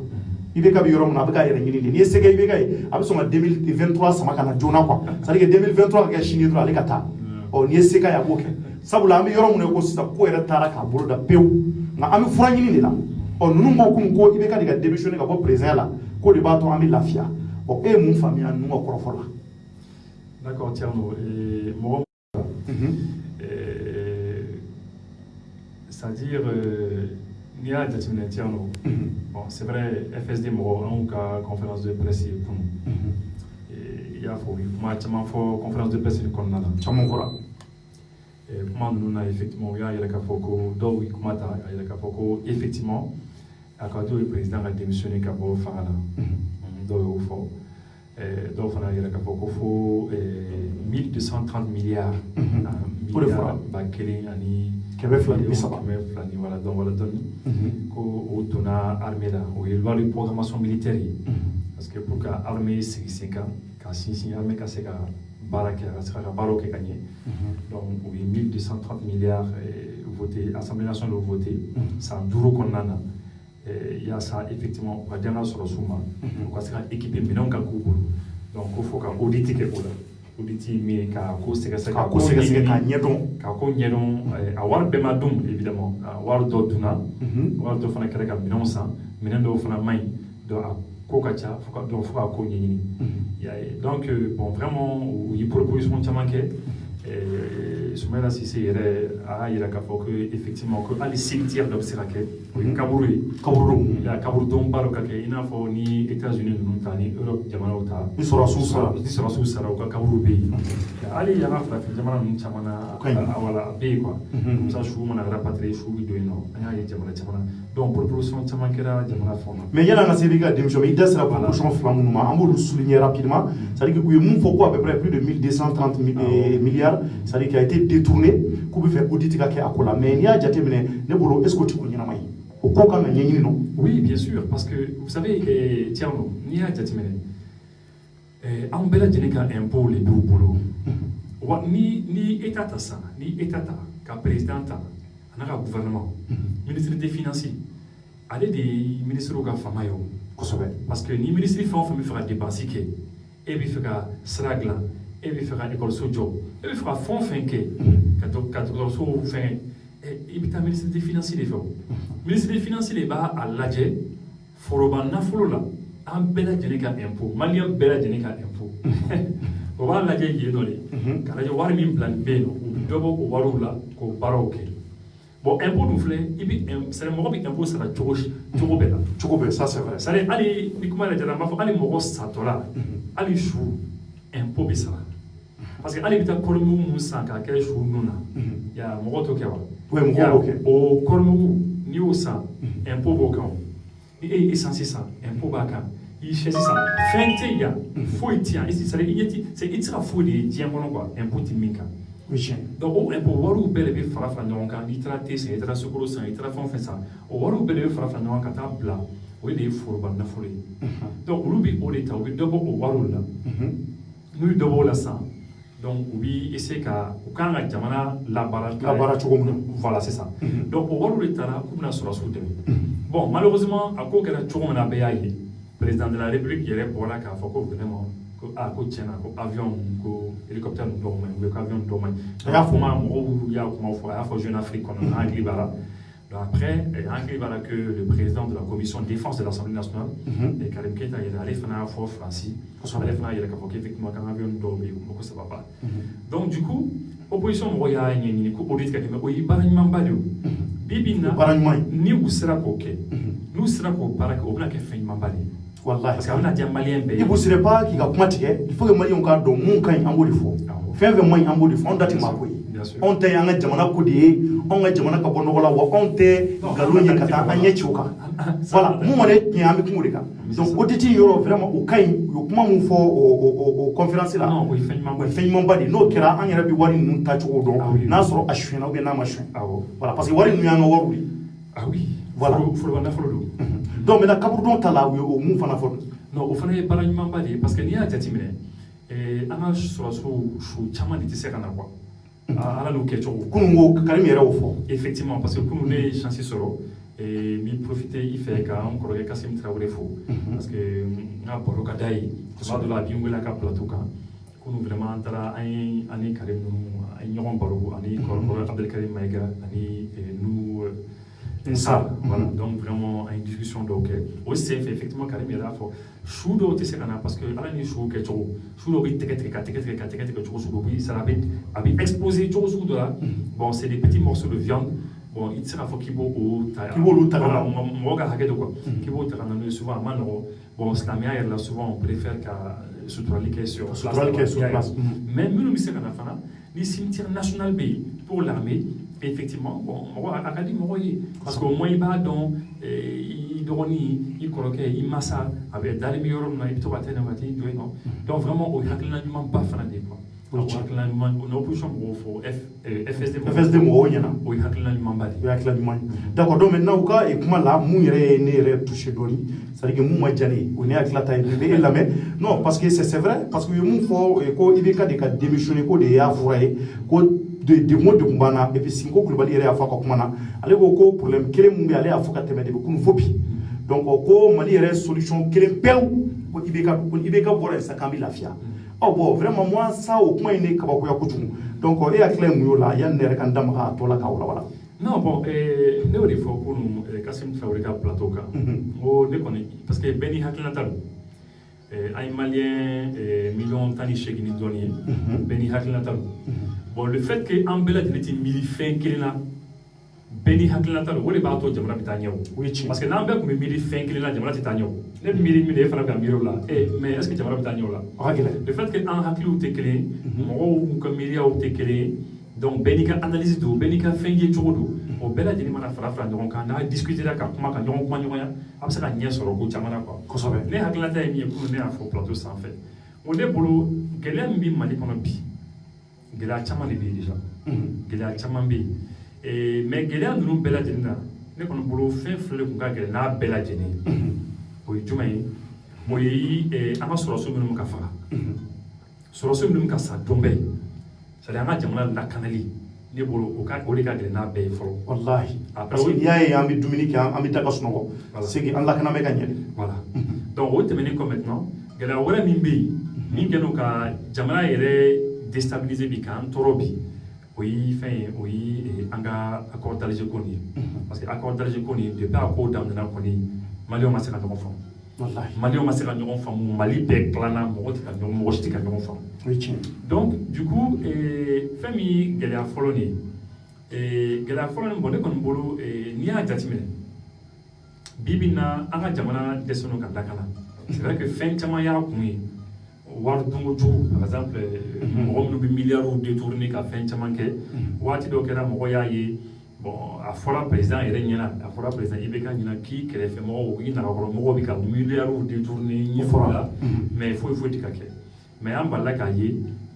ibe ka bi yoro na ba yire nyini ni sege ibe ka abi so ma 2023 sama kana jona kwa c'est que 2023 ka shini dro alika ta o ni seka ya boke sabula ami yoro mun ko sita ko yire taraka boloda pew na ami fura nyini ni la o nunu mo ko ibe ka diga démissionner ka bo président la ko de ba to ami lafia o e mun famia nu ko rofola d'accord Thierno et mon c'est-à-dire N'i y'a jateminɛ Thierno, bon, c'est vrai FSD mɔgɔ anw ka conférence de presse ye kunun, i y'a fɔ u ye kuma caman fɔ conférence de presse kɔnɔna la. Caman fɔra. Kuma ninnu na effectivement u y'a yɛrɛ k'a fɔ ko dɔw ye kuma ta a yɛrɛ k'a fɔ ko effectivement a ka to ye président ka démissionner ka bɔ fanga la, dɔw y'o fɔ. Dɔw fana yɛrɛ k'a fɔ ko fo 1230 milliards ba kelen ani kɛmɛ fila ni bi saba wala donc wala dɔɔni ko o donna armée la o ye loi de programmation militaire ye parce que pour que armée sigi sen kan ka sinsin armée ka se ka baara kɛ a ka se ka baaraw kɛ ka ɲɛ donc o ye 1230 milliards voté assemblée nationale y'o voté san 5 kɔnɔna na yaasa effectivement u ka danga sɔrɔ su ma u ka se ka équiper minɛnw ka k'u bolo donc ko fo ka audit kɛ o la audit min ye ka ko sɛgɛsɛgɛ k'a ɲɛdɔn ka ko ɲɛdɔn a wari bɛɛ ma dun évidemment a wari dɔ dunna wari dɔ fana kɛra ka minɛnw san minɛn dɔw fana man ɲi donc a ko ka ca fo ka ko ɲɛɲini donc bon vraiment u ye proposition caman kɛ Soumaïla Cissé yɛrɛ a y'a yira k'a fɔ ko effectivement ko hali cimetière dɔ bɛ se ka kɛ o ye kaburu ye kaburudonba dɔ ka kɛ i n'a fɔ ni États-Unis ninnu ta ni Europe jamanaw ta ni sɔrɔsiw sara u ka kaburu bɛ yen hali an ka farafin jamana ninnu caman na wala a bɛ yen quoi comme ça su mana rapatrier su bɛ don yen nɔ an y'a ye jamana caman donc proposition caman kɛra jamana fɛnw na mais yan'an ka se i ka démission i da sera proposition fila minnu ma an b'olu souligner rapidement c'est-à-dire que u ye mun fɔ ko à peu près plus de 1230 milliards c'est-à-dire qu'il a été détourné k'u bɛ fɛ audit ka kɛ a ko la mais n'i y'a jateminɛ ne bolo est-ce que o tɛ ko ɲɛnama ye o ko kan ka ɲɛɲini non. Oui bien sûr parce que vous savez Thierno n'i y'a jateminɛ anw bɛɛ lajɛlen ka impôt le b'u bolo wa ni état ta sisan ni état ta ka président ta a n'a ka gouvernement ministre des finances ale de ye ministre ka fanga ye o kosɛbɛ parce que ni ministre fɛn o fɛn bɛ fɛ ka dépense kɛ e bɛ fɛ ka sira dilan e bɛ fɛ ka école so jɔ e bɛ fɛ ka fɛn o fɛn kɛ ka dɔgɔtɔrɔso fɛn i bɛ taa ministre des finances de fɛ o ministre des finances de b'a lajɛ foroba nafolo la an bɛɛ lajɛlen ka impôt maliyɛn bɛɛ lajɛlen ka impôt o b'a lajɛ yen nɔ de ka lajɛ wari min bila bɛ yen nɔ u bɛ dɔ bɔ o wariw la k'o baaraw kɛ bon impôt dun filɛ i bɛ c'est mɔgɔ bɛ impôt sara cogo bɛɛ la cogo bɛɛ ça c'est vrai c'est à dire hali ni kuma lajɛ la n b'a fɔ hali mɔgɔ satɔla hali su impôt bɛ sara parce que hali bɛ taa kɔɔrimugu mun san k'a kɛ su nun na ya mɔgɔ t'o kɛ wa mɔgɔ b'o kɛ o kɔɔrimugu n'i y'o san impôt b'o kan ni e ye essence san impôt b'a kan i ye chaise san fɛn tɛ yan foyi tɛ yan c'est à dire i tɛ se ka foyi de ye diɲɛ kɔnɔ quoi impôt tɛ min kan donc o impôt wariw bɛɛ de bɛ fara fara ɲɔgɔn kan n'i taara te san i taara sukaro san i taara fɛn o fɛn san o wariw bɛɛ de bɛ fara fara ɲɔgɔn kan ka taa bila o de ye foroba nafolo ye donc olu bɛ o de ta u bɛ dɔ bɔ o wariw la n'u ye dɔ bɔ o la san donc u bɛ essayer ka u kan ka jamana labaara cogo min na voilà c'est ça donc o wariw de taara k'u bɛna sɔrɔsiw dɛmɛ bon malheureusement a ko kɛra cogo min na a bɛɛ y'a ye président de la république yɛrɛ bɔra k'a fɔ ko vraiment ko ko tiɲɛna ko avion ko hélicoptère ninnu dɔw man ɲi ko avion dɔw man ɲi a y'a fɔ ma mɔgɔw y'a kuma fɔ a y'a fɔ Jeune Afrique kɔnɔ an hakili b'a la donc après an hakili b'a la que le président de la commission défense de l'Assemblée nationale Karim Keita yɛrɛ ale fana y'a fɔ Faransi ale fana y'a yɛrɛ k'a fɔ qu'effectivement kan avion dɔw bɛ yen ko ça va pas donc du coup opposition mɔgɔw y'a ɲɛɲini ko audit ka kɛ mais o ye baara ɲumanba de ye o bi bi in na ni u sera k'o kɛ n'u sera k'o baara kɛ o bɛna kɛ fɛn ɲumanba de ye wallahi parce que a bɛna diya maliyɛn bɛɛ ye. il ne serait pas k'i ka kuma tigɛ il faut que maliyɛnw k'a dɔn mun ka ɲi an b'o de fɔ fɛn fɛn man ɲi an b'o de fɔ anw da tɛ maa ko ye anw ta ye an ka jamana ko de ye anw ka jamana ka bɔ nɔgɔ la wa anw tɛ nkalon ye ka taa an ɲɛ ci o kan voilà mun kɔni ye tiɲɛ an bɛ kuma o de kan donc audit yɔrɔ vraiment o ka ɲi u ye kuma mun fɔ o conférence la o ye fɛn ɲumanba de ye n'o kɛra an yɛrɛ bɛ wari ninnu tacogo dɔn n'a sɔrɔ a suyɛnna ou bien n'a ma suyɛn voilà parce que wari ninnu y'an ka wariw ye voilà foroba nafolo don donc maintenant kaburudon ta la u ye o mun fana fɔ non o fana ye baara ɲumanba de ye parce que n'i y'a jateminɛ an ka sɔrɔsiw su caman de tɛ se ka na quoi ala n'u kɛcogo kunun ko Karim yɛrɛ y'o fɔ effectivement parce que kunun ne ye chance sɔrɔ n bɛ profiter i fɛ ka n kɔrɔkɛ Kassim Traoré fo parce que n ka baro ka d'a ye tuma dɔ la a bɛ n wele a ka plateau kan kunun vraiment an taara an ye ani Karim ninnu an ye ɲɔgɔn baro ani kɔrɔkɛ Abdelkarim Maïga ani nous ça voilà donc vraiment une discussion dɔw kɛ o senfɛ effectivement Karim yɛrɛ y'a fɔ su dɔw tɛ se ka na parce que ala ni su kɛcogo su dɔw bɛ tigɛ cogo sugu bɛ sara a bɛ exploser cogo sugu dɔ la bon c'est des petits morceaux de viande bon il sera faut qu'il beau ta moi ga hakɛ de quoi qu'il beau ta kana souvent man bon islamia là souvent on préfère qu'à suturalike sur place mais nous mi se kana fana les cimetières national bay pour l'armée effectivement bon akadi mo yi parce que au moins il va donc il doroni il coloquait il massa avec dans les meilleurs na il to batena bati non donc vraiment au hakilina du man ba fana de quoi hakilina du man on opposition pour FSD mo yana oui hakilina du man ba d'accord donc maintenant au cas et comment là mu yere touché doni c'est à dire que mu ma jani on est hakila tay be la mais non parce que c'est vrai parce que mu fo ko ibeka de ka démissionner ko de ya fouraye ko de mots de kumbana et puis sinko kulibali yere afa ko kumana ale ko problème kele mu bi ale afa ka temede ko kunu fopi donc ko mali yere solution kele pew ko ibeka bora sa kambi lafia bon vraiment moi ça au point ne kabako ya kutumu donc et akle mu yo la ya ne kan dam ha to la ka wala non bon ne wori fo ko Kassim Traoré ka plateau ka o ne koni parce que beni hakilina talu ay malien million tani chegini doni beni hakilina talu bon le fait que ambela diniti mili fin kilina beni hakilina talu wori ba to jamra bitanya parce que nambe ko mili fin kilina jamra titanyo le mili fana ka miro la mais est-ce que jamra bitanya la le fait que en hakilu te kele mo ko mili au te kele donc beni ka analyse do beni ka fin ye chodo o bela jeni mana fara donc kan na discuter ka kuma ka ñong kuma ñoya absa ka ñe soro ko jamana quoi ko sobe ne hakila tay mi ko ne afo plateau sans fait on est bolo gelem bi mali kono bi gela chama li bi déjà gela chama bi mais gela ndum bela jeni na ne kono bolo fin fleur ko ga gela na bela jeni o jumay moyi ama soro so minum ka fara soro so minum ka sa tombe c'est à dire jamana la kanali ne bolo o ka o de ka gele na be folo wallahi parce que yaay ambi dominique ambi taka sunoko c'est que Allah kana me gagner voilà donc o temene ko maintenant gela wala mimbe min geno ka jamana yere déstabiliser bi kan torobi oui fin oui anga accord d'Alger koni parce que accord d'Alger koni de pas accord d'amna koni mali o ma se ka no fam wallahi mali o ma se ka no fam mali be plana mo tika no mo tika no fam donc du coup famille gela foloni gela foloni bonde kon bolo ni a jatimene bibina anga jamana desono ka dakala c'est vrai que fin chama ya kumi war dungo ju par exemple mo no bi milliards détourné ka fin chama ke wati do kera mo ya yi bon a fora président ere nyina a fora président ibeka nyina ki kere fe mo wi na ko mo bi ka milliards détourné ni fora mais faut tikake mais en bas là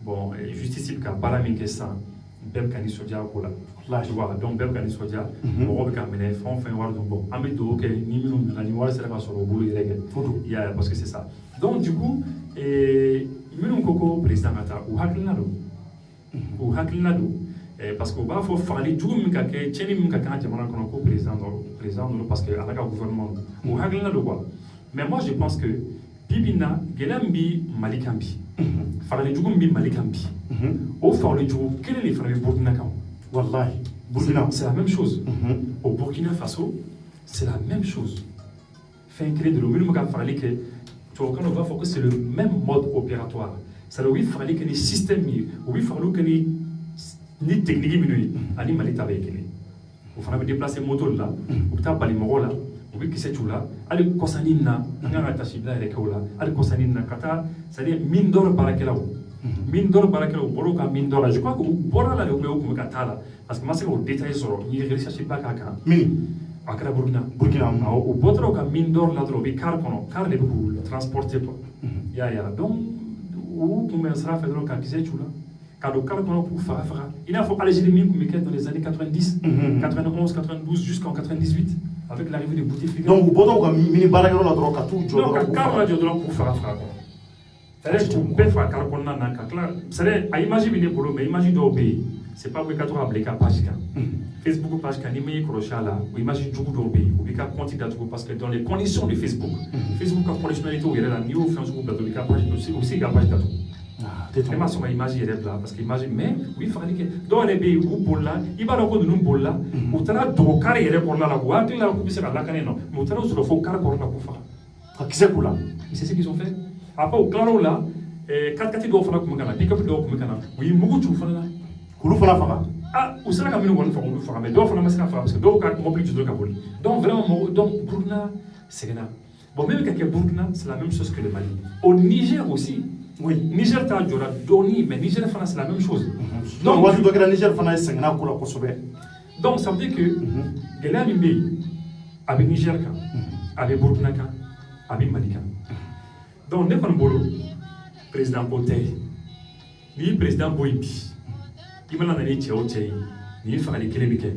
bon justice ka bara min kessa bem kani soja ko la tu vois donc bem kani soja mo be ka mene fon fin war donc bon ambi do ke ni minum na ni war sera ka soro bulu irege ya parce que c'est ça donc du coup minum koko président ata ou haklina do parce que ba fo fali jugu min ka ke cheni min ka kan jamana kono ko président parce que ala ka gouvernement ou haklina do quoi mais moi je pense que bibina gelambi malikambi farali jugum bi malikambi au farali jugu quel est les farali Burkina Faso wallahi Burkina c'est la même chose au Burkina Faso c'est la même chose fin créer de l'homme ka farali que tu vois quand on va faut que c'est le même mode opératoire ça le oui farali que les systèmes oui farali que ni technique minui ani malita avec les on fera déplacer moto là ou ta bali moro là ou bi kise chula ali kosanina nga ta shibla ele kola ali kosanina kata c'est-à-dire mine d'or barakelaw bolo ka mine d'or je crois que bora la le ko kata là parce que moi c'est au détail sur ni recherche pas kaka mini akara Burkina o botro ka mine d'or la drobi car le bu transporter quoi ya donc ou comme ça fait donc kise chula Kado Kalo pour faire. Il a fallu alléger les mines dans les années 90, 91, 92 jusqu'en 98 avec l'arrivée des boutiques. Donc vous pouvez comme mini barrage la drogue à tout. Donc Kalo radio pour faire. C'est-à-dire que peut faire Kalo qu'on a clair. C'est-à-dire à imaginer les boulot mais imagine d'obéir. C'est pas que tu as appelé page Facebook page can imaginer crochet là ou imagine du d'obéir ou bien compte d'attrouver parce que dans les conditions de Facebook a conditionnalité où il y a la new Facebook de la page aussi page d'attrouver. Vraiment son image est là parce que imagine mais oui fallait que dans les pays où pour là il va donc nous pour là ou t'as do carré est pour là la boîte tu là ku sera la canne non mais t'as sur le faux carré pour la ku fa qui c'est pour là c'est ce qu'ils ont fait après au claro là quatre do fana ku magana pick up do ku magana oui mugu tu fana kulu fana fa ah u sera ka minnu kɔni faga olu faga mais dɔw fana ma se ka faga parce que dɔw ka mobili jɔdɔrɔn ka boli donc vraiment donc Burkina sɛgɛnna bon même ka kɛ Burkina c'est la même chose que le Mali au Niger aussi oui Niger t'a jɔra dɔɔni mais Niger fana c'est la même chose donc waati dɔ kɛra Niger fana ye sɛgɛnna ko la kosɛbɛ donc ça veut dire que gɛlɛya min bɛ yen a bɛ Niger kan a bɛ Burkina kan a bɛ Mali kan donc ne kɔni bolo président ko tɛ ni président bɔ yen bi i mana na ni cɛ o cɛ ye nin fagali kelen bɛ kɛ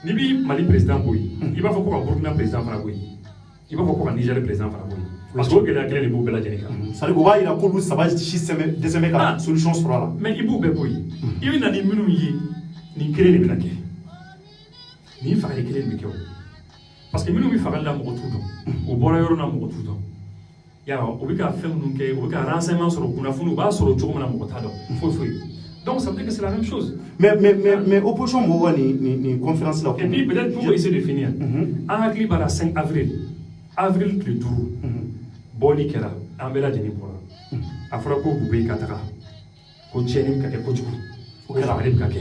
ni bi Mali président bɔ yen i b'a fɔ ko ka Burkina président fana bɔ yen i b'a fɔ ko ka Niger président fana bɔ yen parce que o gɛlɛya kelen de b'u bɛɛ lajɛlen kan c'est-à-dire o b'a yira k'olu saba si dɛsɛ ka solution sɔrɔ a la mais i b'u bɛɛ bɔ yen i bɛ na ni minnu ye nin kelen de bɛna kɛ nin fagali kelen de bɛ kɛ o parce que minnu bɛ fagali la mɔgɔ t'u dɔn o bɔra yɔrɔ la mɔgɔ t'u dɔn y'a o bɛ ka fɛn minnu kɛ o bɛ ka renseignement sɔrɔ kunnafoni u b'a sɔrɔ cogo min na mɔgɔ t'a dɔn foyi foyi donc ça veut dire que c'est la même chose mais opposition mɔgɔ ni conférence la et puis peut-être pour essayer de finir an hakili b'a la 5 avril tile 5 bɔli kɛra an bɛɛ lajɛlen bɔra a fɔra ko Bube ka taga ko tiɲɛni bɛ ka kɛ kojugu ko fagali bɛ ka kɛ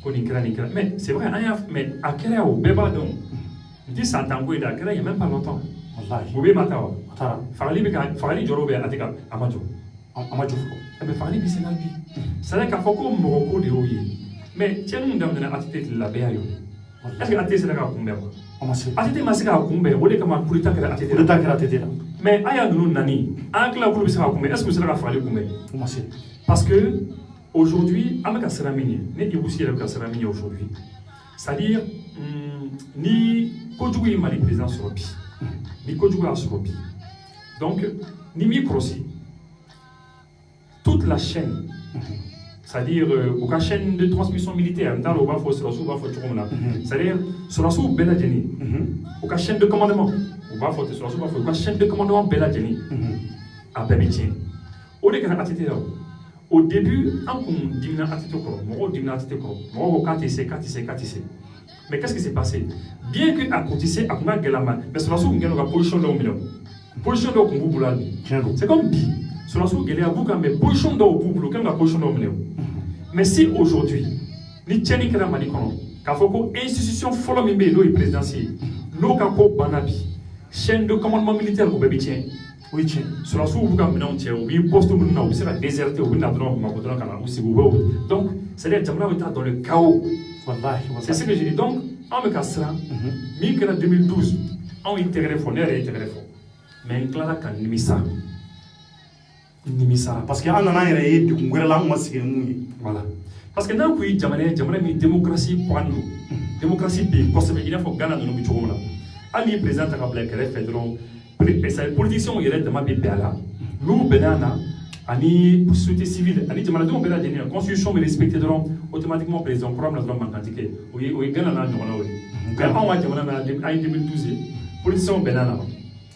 ko nin kɛra nin kɛra mais c'est vrai an y'a mais a kɛra o bɛɛ b'a dɔn n tɛ san 10 ko ye dɛ a kɛra il y a même pas longtemps Bube ma taa wa fagali bɛ ka fagali jɔrɔ bɛ a tɛ ka a ma jɔ a ma jɔ fɔlɔ mais fagali bɛ Sénégal bi c'est à dire k'a fɔ ko mɔgɔ ko de y'o ye mais tiɲɛni min daminɛna ATT tile la bɛɛ y'a ye est ce que ATT sera k'a kunbɛn wa ATT ma se k'a kunbɛn o de kama coup d'état kɛra ATT la mais an y'a ninnu nani an hakilila k'olu bɛ se k'a kunbɛn est ce que u sera ka fagali kunbɛn parce que aujourd'hui an bɛ ka siran min ye ne Ibou Sy yɛrɛ bɛ ka siran min ye aujourd'hui c'est à dire ni kojugu ye Mali président sɔrɔ bi ni kojugu y'a sɔrɔ bi donc ni m'i kɔlɔsi toute la chaîne c'est-à-dire u ka chaîne de transmission militaire n t'a dɔn u b'a fɔ sɔrɔsiw b'a fɔ cogo min na c'est-à-dire sɔrɔsiw bɛɛ lajɛlen u ka chaîne de commandement u b'a fɔ ten sɔrɔsiw b'a fɔ u ka chaîne de commandement bɛɛ lajɛlen a bɛɛ bɛ tiɲɛ o de kɛra ATT la au début an kun dimina ATT kɔrɔ mɔgɔw dimina ATT kɔrɔ mɔgɔw ko k'a tɛ se k'a tɛ se k'a tɛ se mais qu'est-ce qui s'est passé bien que a kun tɛ se a kun ka gɛlɛn ma mais sɔrɔsiw kun kɛlen don ka position dɔw minɛ position dɔw kun b'u bolo hali bi c'est comme bi sɔrɔsiw gɛlɛya b'u kan mais position dɔw b'u bolo u kɛlen don ka position dɔw minɛ mais si aujourd'hui ni tiɲɛni kɛra Mali kɔnɔ k'a fɔ ko institution fɔlɔ min bɛ yen n'o ye présidence ye n'o ka ko banna bi chaîne de commandement militaire o bɛɛ bɛ tiɲɛ o ye tiɲɛ sɔrɔsiw b'u ka minɛnw cɛ u b'i poste minnu na u bɛ se ka déserter u bɛ na dɔrɔn Bamako dɔrɔn ka na u sigi u bɛ donc c'est-à-dire jamana bɛ taa dans le chaos c'est ce que je dis donc an bɛ ka siran min kɛra 2012 anw ye tɛgɛrɛ fɔ ne yɛrɛ ye tɛgɛrɛ fɔ mais n tilala ka nimisa parce que an nana yɛrɛ ye degun wɛrɛ la an ma sigi ni mun ye voilà parce que n'an ko ye jamana ye jamana min démocratie kɔni don démocratie bɛ yen kosɛbɛ i n'a fɔ Ghana ninnu bɛ cogo min na hali ni président ta ka bila kɛrɛfɛ dɔrɔn politiciens yɛrɛ dama bɛ bɛn a la n'u bɛnna a na ani société civile ani jamanadenw bɛɛ lajɛlen constitution bɛ respecté dɔrɔn automatiquement président kura bɛna dɔrɔn mankan ti kɛ o ye Ghana n'a ɲɔgɔnnaw ye nka anw ka jamana na an ye 2012 ye politiciens bɛnna a na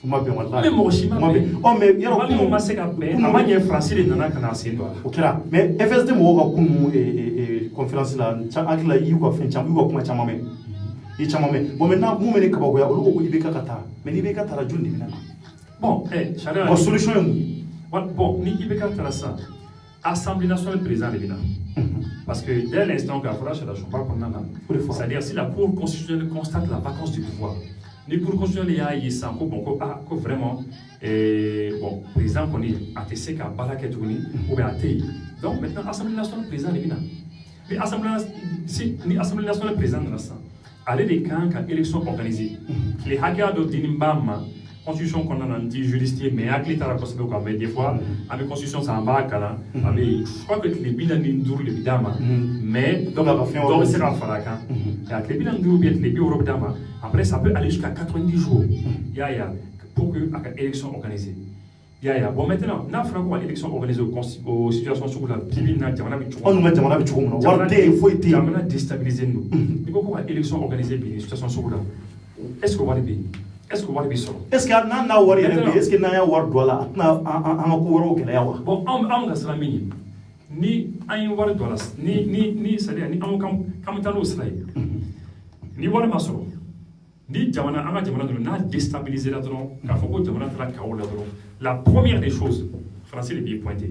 ma bɛn walahi mais mɔgɔ si ma bɛn mais yɔrɔ Maliɲɛnw ma se ka bɛn a ma ɲɛ Faransi de nana ka na sen don a la o kɛra mais FSD mɔgɔw ka kunu conférence la hakili la i y'u ka fɛn caman i y'u ka kuma caman mɛn i caman mɛn bon maintenant mun bɛ ne kabakoya olu ko ko IBK ka taa mais ni IBK taara joli de bɛ na bon sariya bon solution ye mun ye bon ni IBK taara sisan Assemblée nationale président de bɛ na parce que dès l'instant que a fɔra sariya sunba kɔnɔna na c'est-à-dire si la cour constitutionnelle constate la vacance du pouvoir ni cour constitutionnelle y'a ye sisan ko bon ko ko vraiment bon président kɔni a tɛ se ka baara kɛ tuguni ou bien a tɛ yen donc maintenant Assemblée nationale président de bɛ na ni Assemblée nationale président nana sisan ale de kan ka élection organiser tile hakɛya dɔ dini b'a ma constitution kɔnɔna na n tɛ juriste ye mais hakili t'a la kosɛbɛ quoi mais des fois an bɛ constitution san an b'a kalan a bɛ je crois que tile 45 de bɛ d'a ma mais dɔw bɛ se ka fara a kan a tile 45 bien tile 60 bɛ d'a ma après ça peut aller jusqu'à 90 jours y'a ye pour que a ka élection organiser y'a ye bon maintenant n'a fɔra ko ka élection organiser o situation sugu la bi bi na jamana bɛ cogo min na jamana bɛ cogo min na wari tɛ yen foyi tɛ yen jamana déstabiliser don n'i ko ko ka élection organiser bi situation sugu la est ce que wari bɛ yen est ce que wari bɛ sɔrɔ est ce que n'an n'a wari yɛrɛ bɛ yen est ce que n'an y'a wari don a la a tɛna an ka ko wɛrɛw gɛlɛya wa bon anw ka siran min ye ni an ye wari don a la ni c'est à dire ni anw kan bɛ taa n'o sira ye ni wari ma sɔrɔ ni jamana an ka jamana dɔrɔn n'a déstabiliser la dɔrɔn k'a fɔ ko jamana taara chaos la dɔrɔn la première des choses Faransi de b'i pointer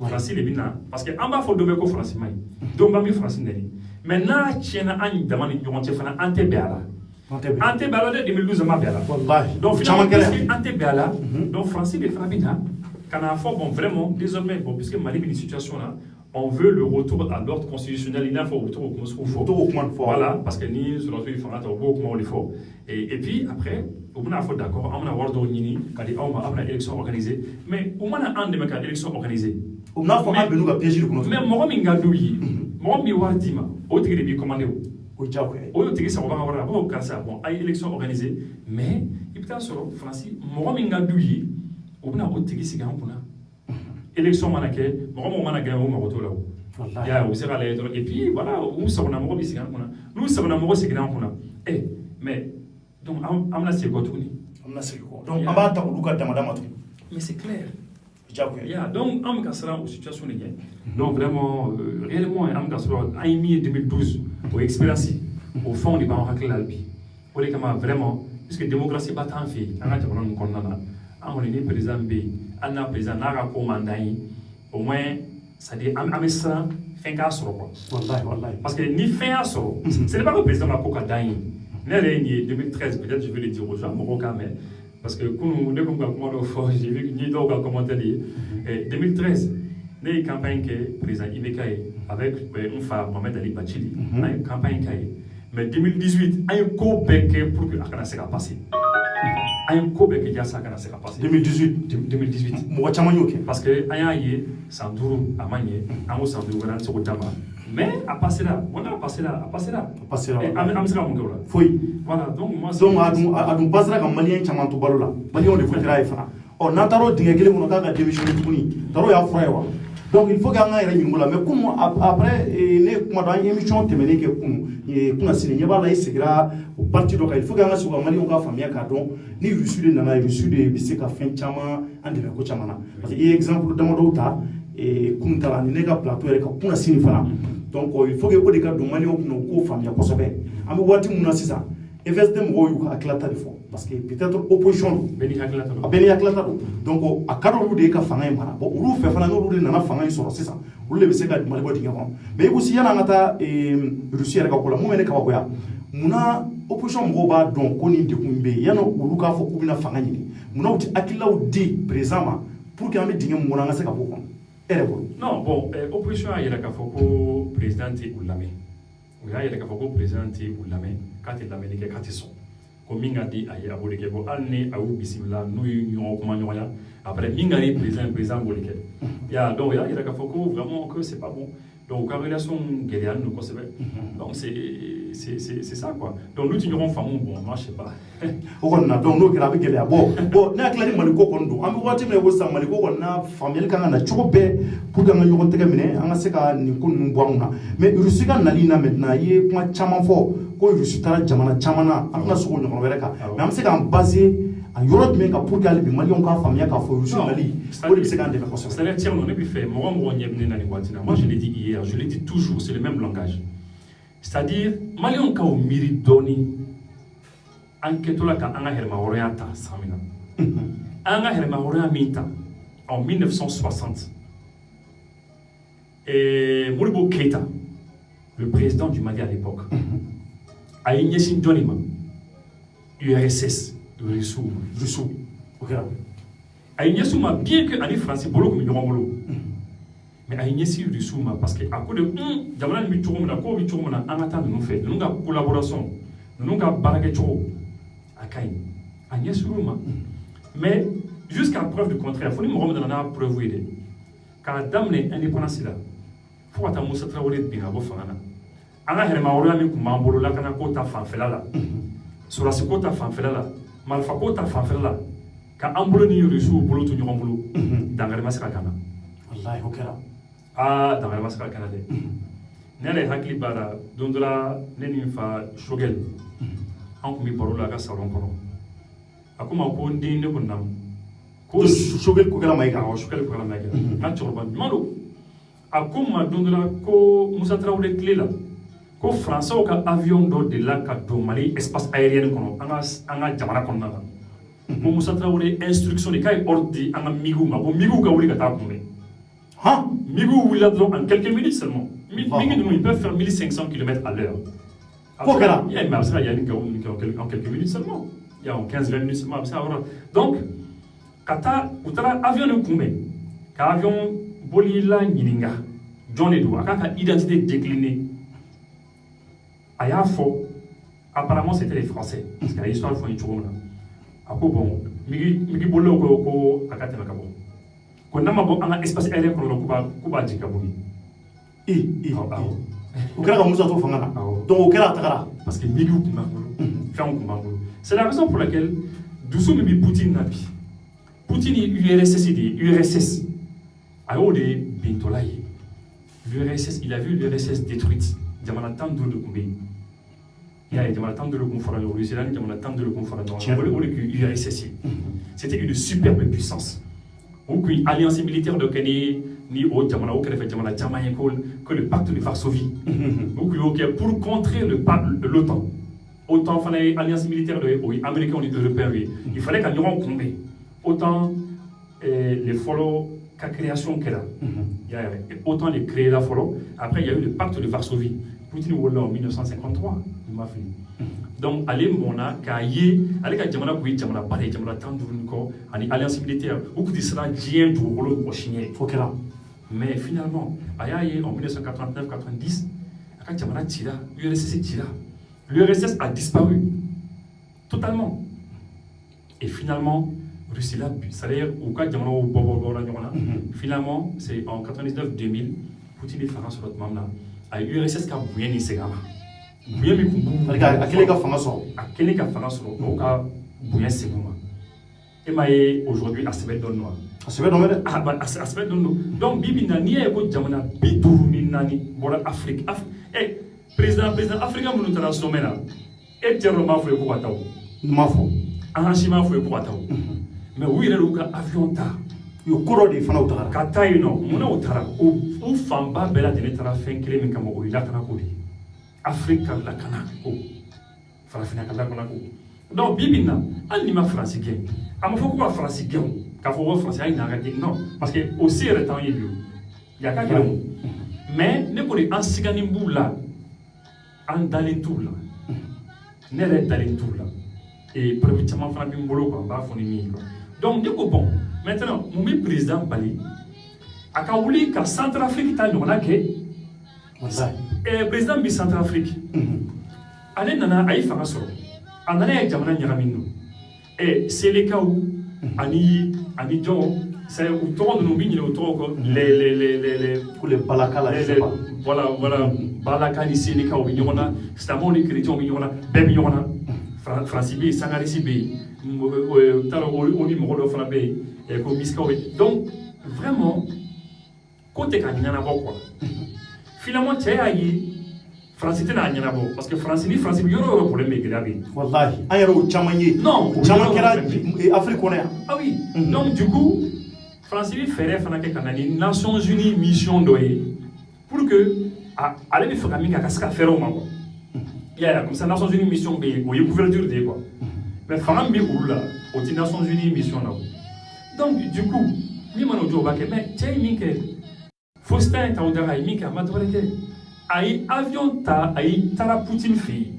France le bina parce que an b'a fɔ dɔ bɛ ko France man ɲi dɔ b'an bɛ France nɛni mais n'a tiɲɛna an dama ni ɲɔgɔn cɛ fana an tɛ bɛn a la an tɛ bɛn a la dɛ 2012 ma bɛn a la donc finalement puisque an tɛ bɛn a la donc France de fana bina ka n'a fɔ bon vraiment désormais bon puisque Mali bɛ nin situation là on veut le retour à l'ordre constitutionnel il n'a pas retour au constitutionnel voilà parce que ni surtout il fanga ta au comment le faut et puis après on a fait d'accord on a voir do ñini kadi on a élection organisée mais on a un de mes élection organisée on a fait un benu ka piège ko mais mo mi ngadu yi mo mi war dima o tigi bi commandé o jakoy o tigi sa ba wara bo karsa bon ay élection organisée mais il peut sur France mo mi ngadu yi on a o tigi sigan kuna élection manake mo mana gagner mo to là ya o sera là et puis voilà on s'ona mo bi sigan kuna nous s'ona mo sigan kuna mais donc amna se ko tuni amna se ko donc aba ta ko ka dama to mais c'est clair ya donc am ka sera au situation ni donc vraiment réellement am ka sera ay mi 2012 au expérience au fond des ban hakla albi o le kama vraiment puisque démocratie ba tan fi anga jamana ko nana on est président B on a président n'a commandant au moins ça dit amesa fin ka soro quoi wallahi parce que ni fin a soro c'est pas le président ko ka dain né 2013 peut-être je vais le dire aux gens Marocain mais parce que quand on est comme comment fort j'ai vu ni donc commenter 2013 né campagne que président Ibeka avec une femme Mohamed Ali Bachili une campagne mais 2018 un coup bec pour que ça se passer un coup bec ya ça kana se passer 2018 mo chama nyoke parce que aya yi sanduru amanye amo sanduru wana se ko tama mais à passer là on a passé là am sera mon gars foi voilà donc moi donc adum basra kam malien chama to balola malien de fotira ifa o nataro dingue kele mo ka démission tuni taro ya froewa donc il faut que anga ira nyingula mais comme après ne kuma dans émission temene ke kuna sine nyaba la isigra au parti donc il faut que anga suga malien ka famia ka don ni rusude na rusude biseka fin chama ande ko chama na parce que exemple damo douta et kuntala ni nega plateau ka kuna sine fana donc il faut que o de ka don malien ko famia ko sobe am wati muna sisa FSD mo yu ka aklata de fond parce que peut-être opposition beni aklata donc a cadre de ka fanga mara bon ulu fe fana no ulu na fanga soro sisa ulu be se ka mali bodi ngam mais aussi yana ngata Russie ka kola mu mene ka ko ya muna opposition mo ba don ko ni de kumbe yana ulu ka fo kubina fanga ni muna uti akila di présent pour que ame dinga mo na ngase ka ko non bon opposition a yela ka fo ko président Oulame o ya yela ka fo ko président Oulame quand il l'Amérique quand ils sont comme minga di ayi aboleke bo alne awu bisimila no yon kuma nyoya après minga ri président boleke ya donc ya ira ka foko vraiment que c'est pas bon donc la relation guerrière nous concevait donc c'est ça quoi donc nous ignorons famou bon moi je sais pas on a donc nous grave guerrière bon na clari maliko kondo am wati me wo sa maliko ko na famille kan na chobe pour que nyo kontega mine anga seka ni kunu bwanguna mais rusika nali na maintenant ye kuma chama fo ko rusitara jamana chamana amna suko nyo wera ka mais am seka basé en Europe mais pour que les Maliens ka famille ka fo rusitali ko de seka ndeka ko so c'est dire on ne peut faire mo nyebne na ni watina moi je l'ai dit hier je l'ai dit toujours c'est le même langage c'est-à-dire Maliens ka o miri doni enquêtola ka anga herma orienta samina anga herma orienta minta en 1960 et Modibo Keïta le président du Mali à l'époque a initié Donima URSS Russou OK a initié bien que ani français bolo comme bolo mais a initié Russou parce que à cause de jamana mi tugo na ko mi tugo na anga ta nous fait nous ga collaboration nous ga barake tugo akain Agnès Rouma mais jusqu'à preuve du contraire faut ni mo dans la preuve ide ka damne indépendance là faut ata Moussa Traoré binga bo fana anga herma wala mi kuma mbolo la kana ko ta fanfela la sur la kota fanfela la malfa kota fanfela la ka ambolo ni Russou bolo to nyom bolo dangar masaka kana wallahi okera dangar masaka kana de nele hakli bara dondra neni fa shogel an kun bi baro la ka salon kɔnɔ a ko ma ko n den ne ko nam ko shogel ko kɛra mayiga shogel ko kɛra mayiga n ka cɛkɔrɔba ɲuman don a ko ma don dɔ la ko Musa Traoré tile la ko français ka avion dɔ de la ka don Mali espace aérien kɔnɔ an ka jamana kɔnɔna la ko Musa Traoré instruction de k'a ye ordre di an ka migiw ma ko migiw ka wuli ka taa kunbɛn Migou ou là en quelques minutes seulement. Ils peuvent faire 1500 km à l'heure. Il y a en quelques minutes seulement. Il y a en 15-20 minutes seulement. Donc, kata utara avion de Koumé, avion Bolila Nilinga, John Edo, a identité déclinée. Ayafo, apparemment c'était les Français, parce que l'histoire faut une chose là. Ako bon, migi bolo ko akatela kabo. Ko nama bon anga espace aérien ko kuba dikabuni. Au Kera Moussa to fangana. Donc au Kera takara parce que migi kumangolo. C'est la raison pour laquelle Doussou Mimi Poutine nabi. Poutine URSS. Ayo de Bintolaye. L'URSS, il a vu l'URSS détruite. Diamana tam de Koumé. Il y a Diamana tam de le confort en Russie, Diamana tam de le confort en URSS. C'était une superbe puissance. Aucune alliance militaire de Kenya, ni au Diamana, aucun effet Diamana que le pacte de Varsovie. Pour contrer l'OTAN. Autant il fallait alliance militaire de Américains ou Européens, il fallait qu'en Europe tombe. Autant les follow la création qu'elle a. Autant les créer la follow. Après, il y a eu le pacte de Varsovie. Poutine en 1953. Il m'a fini. Donc, allez, mona, kaye, allez, Djamana Koui, Djamana Balé, Djamana Tandourinko, en alliance militaire, ou que tu seras djien du rôle de Washington. Mais finalement, en 1989-90, quand Djamana tira, l'URSS tira. L'URSS a disparu. Totalement. Et finalement, Russie là, c'est-à-dire, finalement, c'est en 99-2000, Poutine est farant sur notre membre là. À l'URSS, qui a bouillé ni segama. Bouillé mi kumbu. À quel cas farant sur? À quel cas farant sur? Au cas bouillé segama. Et ma aujourd'hui à Sebet Donnoa. À Sebet Donnoa? Ah, bah, à Sebet Donnoa. Donc, Bibi Nani est au Djamana, Bidourni Nani, voilà Afrique. Eh, président africain, nous sommes sommet là. Et Tcheroma faut pour Atao. Mafo. Arrangement faut pour Atao. Mais oui, il y a un avion ta. Il y a un courant de fana utara. Kata ino, mona utara. Ou famba bela de netra fin kile mi kamo ila kana kodi. Afrika la kana ko. Farafina kala kana ko. Donc bibina, anima francais. Ama faut quoi français gain. Ka faut français ay na gadi non parce que aussi retan yelu. Ya ka kilo. Mais ne ko en sigani mbula. En dalentou là. Ne re dalentou là. Et provincialement fana bimbolo ko ba foni mi ko. Donc, bon, maintenant, mon président Bali, a Kaouli, car Centrafrique est un et président de Centrafrique, allez, nana, aïe, farasoro, en allait avec Jamana Niramino. Et c'est les cas où, Ani John, c'est où tourne nos mines, les balaka, voilà, balaka, c'est les cas où il y en a, c'est un monde chrétien, il y en a, il y en a, Francibé, Sangarisibé. Donc, vraiment, côté quoi. Finalement, tu as eu France, parce que France, il y a un problème grave. Wallahi, il y a un chamaye. Non, Afrique. Ah oui, donc du coup, France, il fait les Nations Unies mission pour que, allez, faire un faire au Maroc. Il y a comme ça, Nations Unies mission, il y a une couverture de quoi. Mais Faram Bigoula, aux Nations Unies, mission là. Donc, du coup, mais tiens, Faustin Taoudara, Mika, Madouareke, aïe, avion ta, aïe, Tara Poutine fille.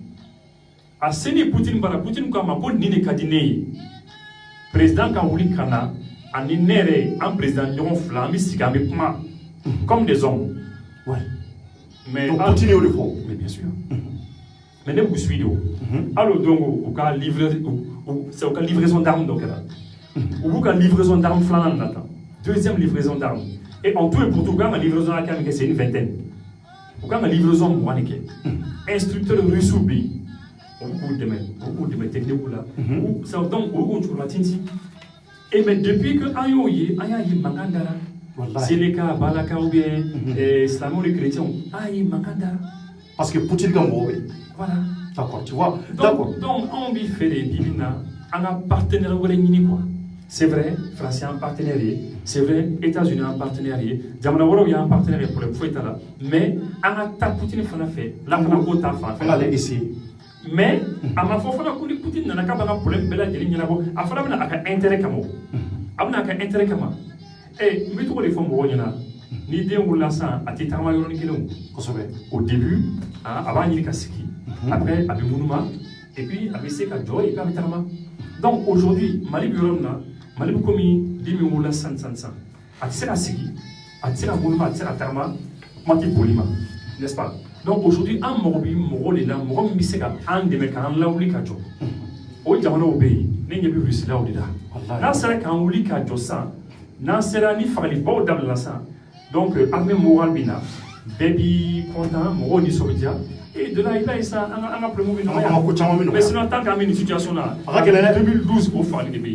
A Séné Poutine, Bara Poutine, comme ma bonne nine Kadine. Président Kaouli Kana, en inéré, en président Nyon Flammi, Sigamikma, comme des hommes. Ouais. Mais Poutine est au fond. Mais bien sûr. Mais ne vous suivez. Alors, donc, c'est au cas livraison d'armes. Ou au cas livraison d'armes flanant. Deuxième livraison d'armes. Et en tout et pour tout, quand la livraison à Kamike, c'est une vingtaine. Ou quand la livraison Mouanike, instructeur russe ou bi, beaucoup de mes techniques là. Donc, beaucoup de Tinti. Et mais depuis que Ayoye, Ayayi Mangandara, c'est les cas, Balaka ou bien, Islamo les chrétiens, Ayayi Mangandara. Parce que Poutine est mort. Voilà. D'accord, tu vois. Donc, on vit fait des bibina, on a partenaire ou quoi. C'est vrai, France a un partenariat, c'est vrai, États-Unis ont un partenariat, Diamanawaro il y a un partenariat pour le fouet là, mais on a ta Poutine fait, là on a ta fait. On a essayer. Mais, à ma foi, on a Poutine n'a pas de problème, bella de ligne là-bas, à faire un intérêt comme on a un intérêt comme et mais tous les femmes, ni den wulila san a tɛ tagama yɔrɔnin kelen o au début a b'a ɲini ka sigi après a bɛ munuma et puis a bɛ se ka jɔ et puis a bɛ tagama donc aujourd'hui Mali bɛ yɔrɔ min na Mali bɛ komi den min wulila san a tɛ se ka sigi a tɛ se ka munuma a tɛ se ka tagama kuma tɛ boli ma n'est-ce pas donc aujourd'hui an mago bɛ mɔgɔ de la mɔgɔ min bɛ se ka an dɛmɛ k'an lawuli ka jɔ o jamanaw bɛ yen ne ɲɛ bɛ Rusilaw de la n'a sera k'an wuli ka jɔ san n'an sera ni fagalibaw dabila san donc armée morale bɛ na bɛɛ b'i content mɔgɔw nisɔndiya et de là il a ça an ka problème bɛ nɔgɔya mais sinon tant qu'an bɛ nin situation na 2012 o fagali de bɛ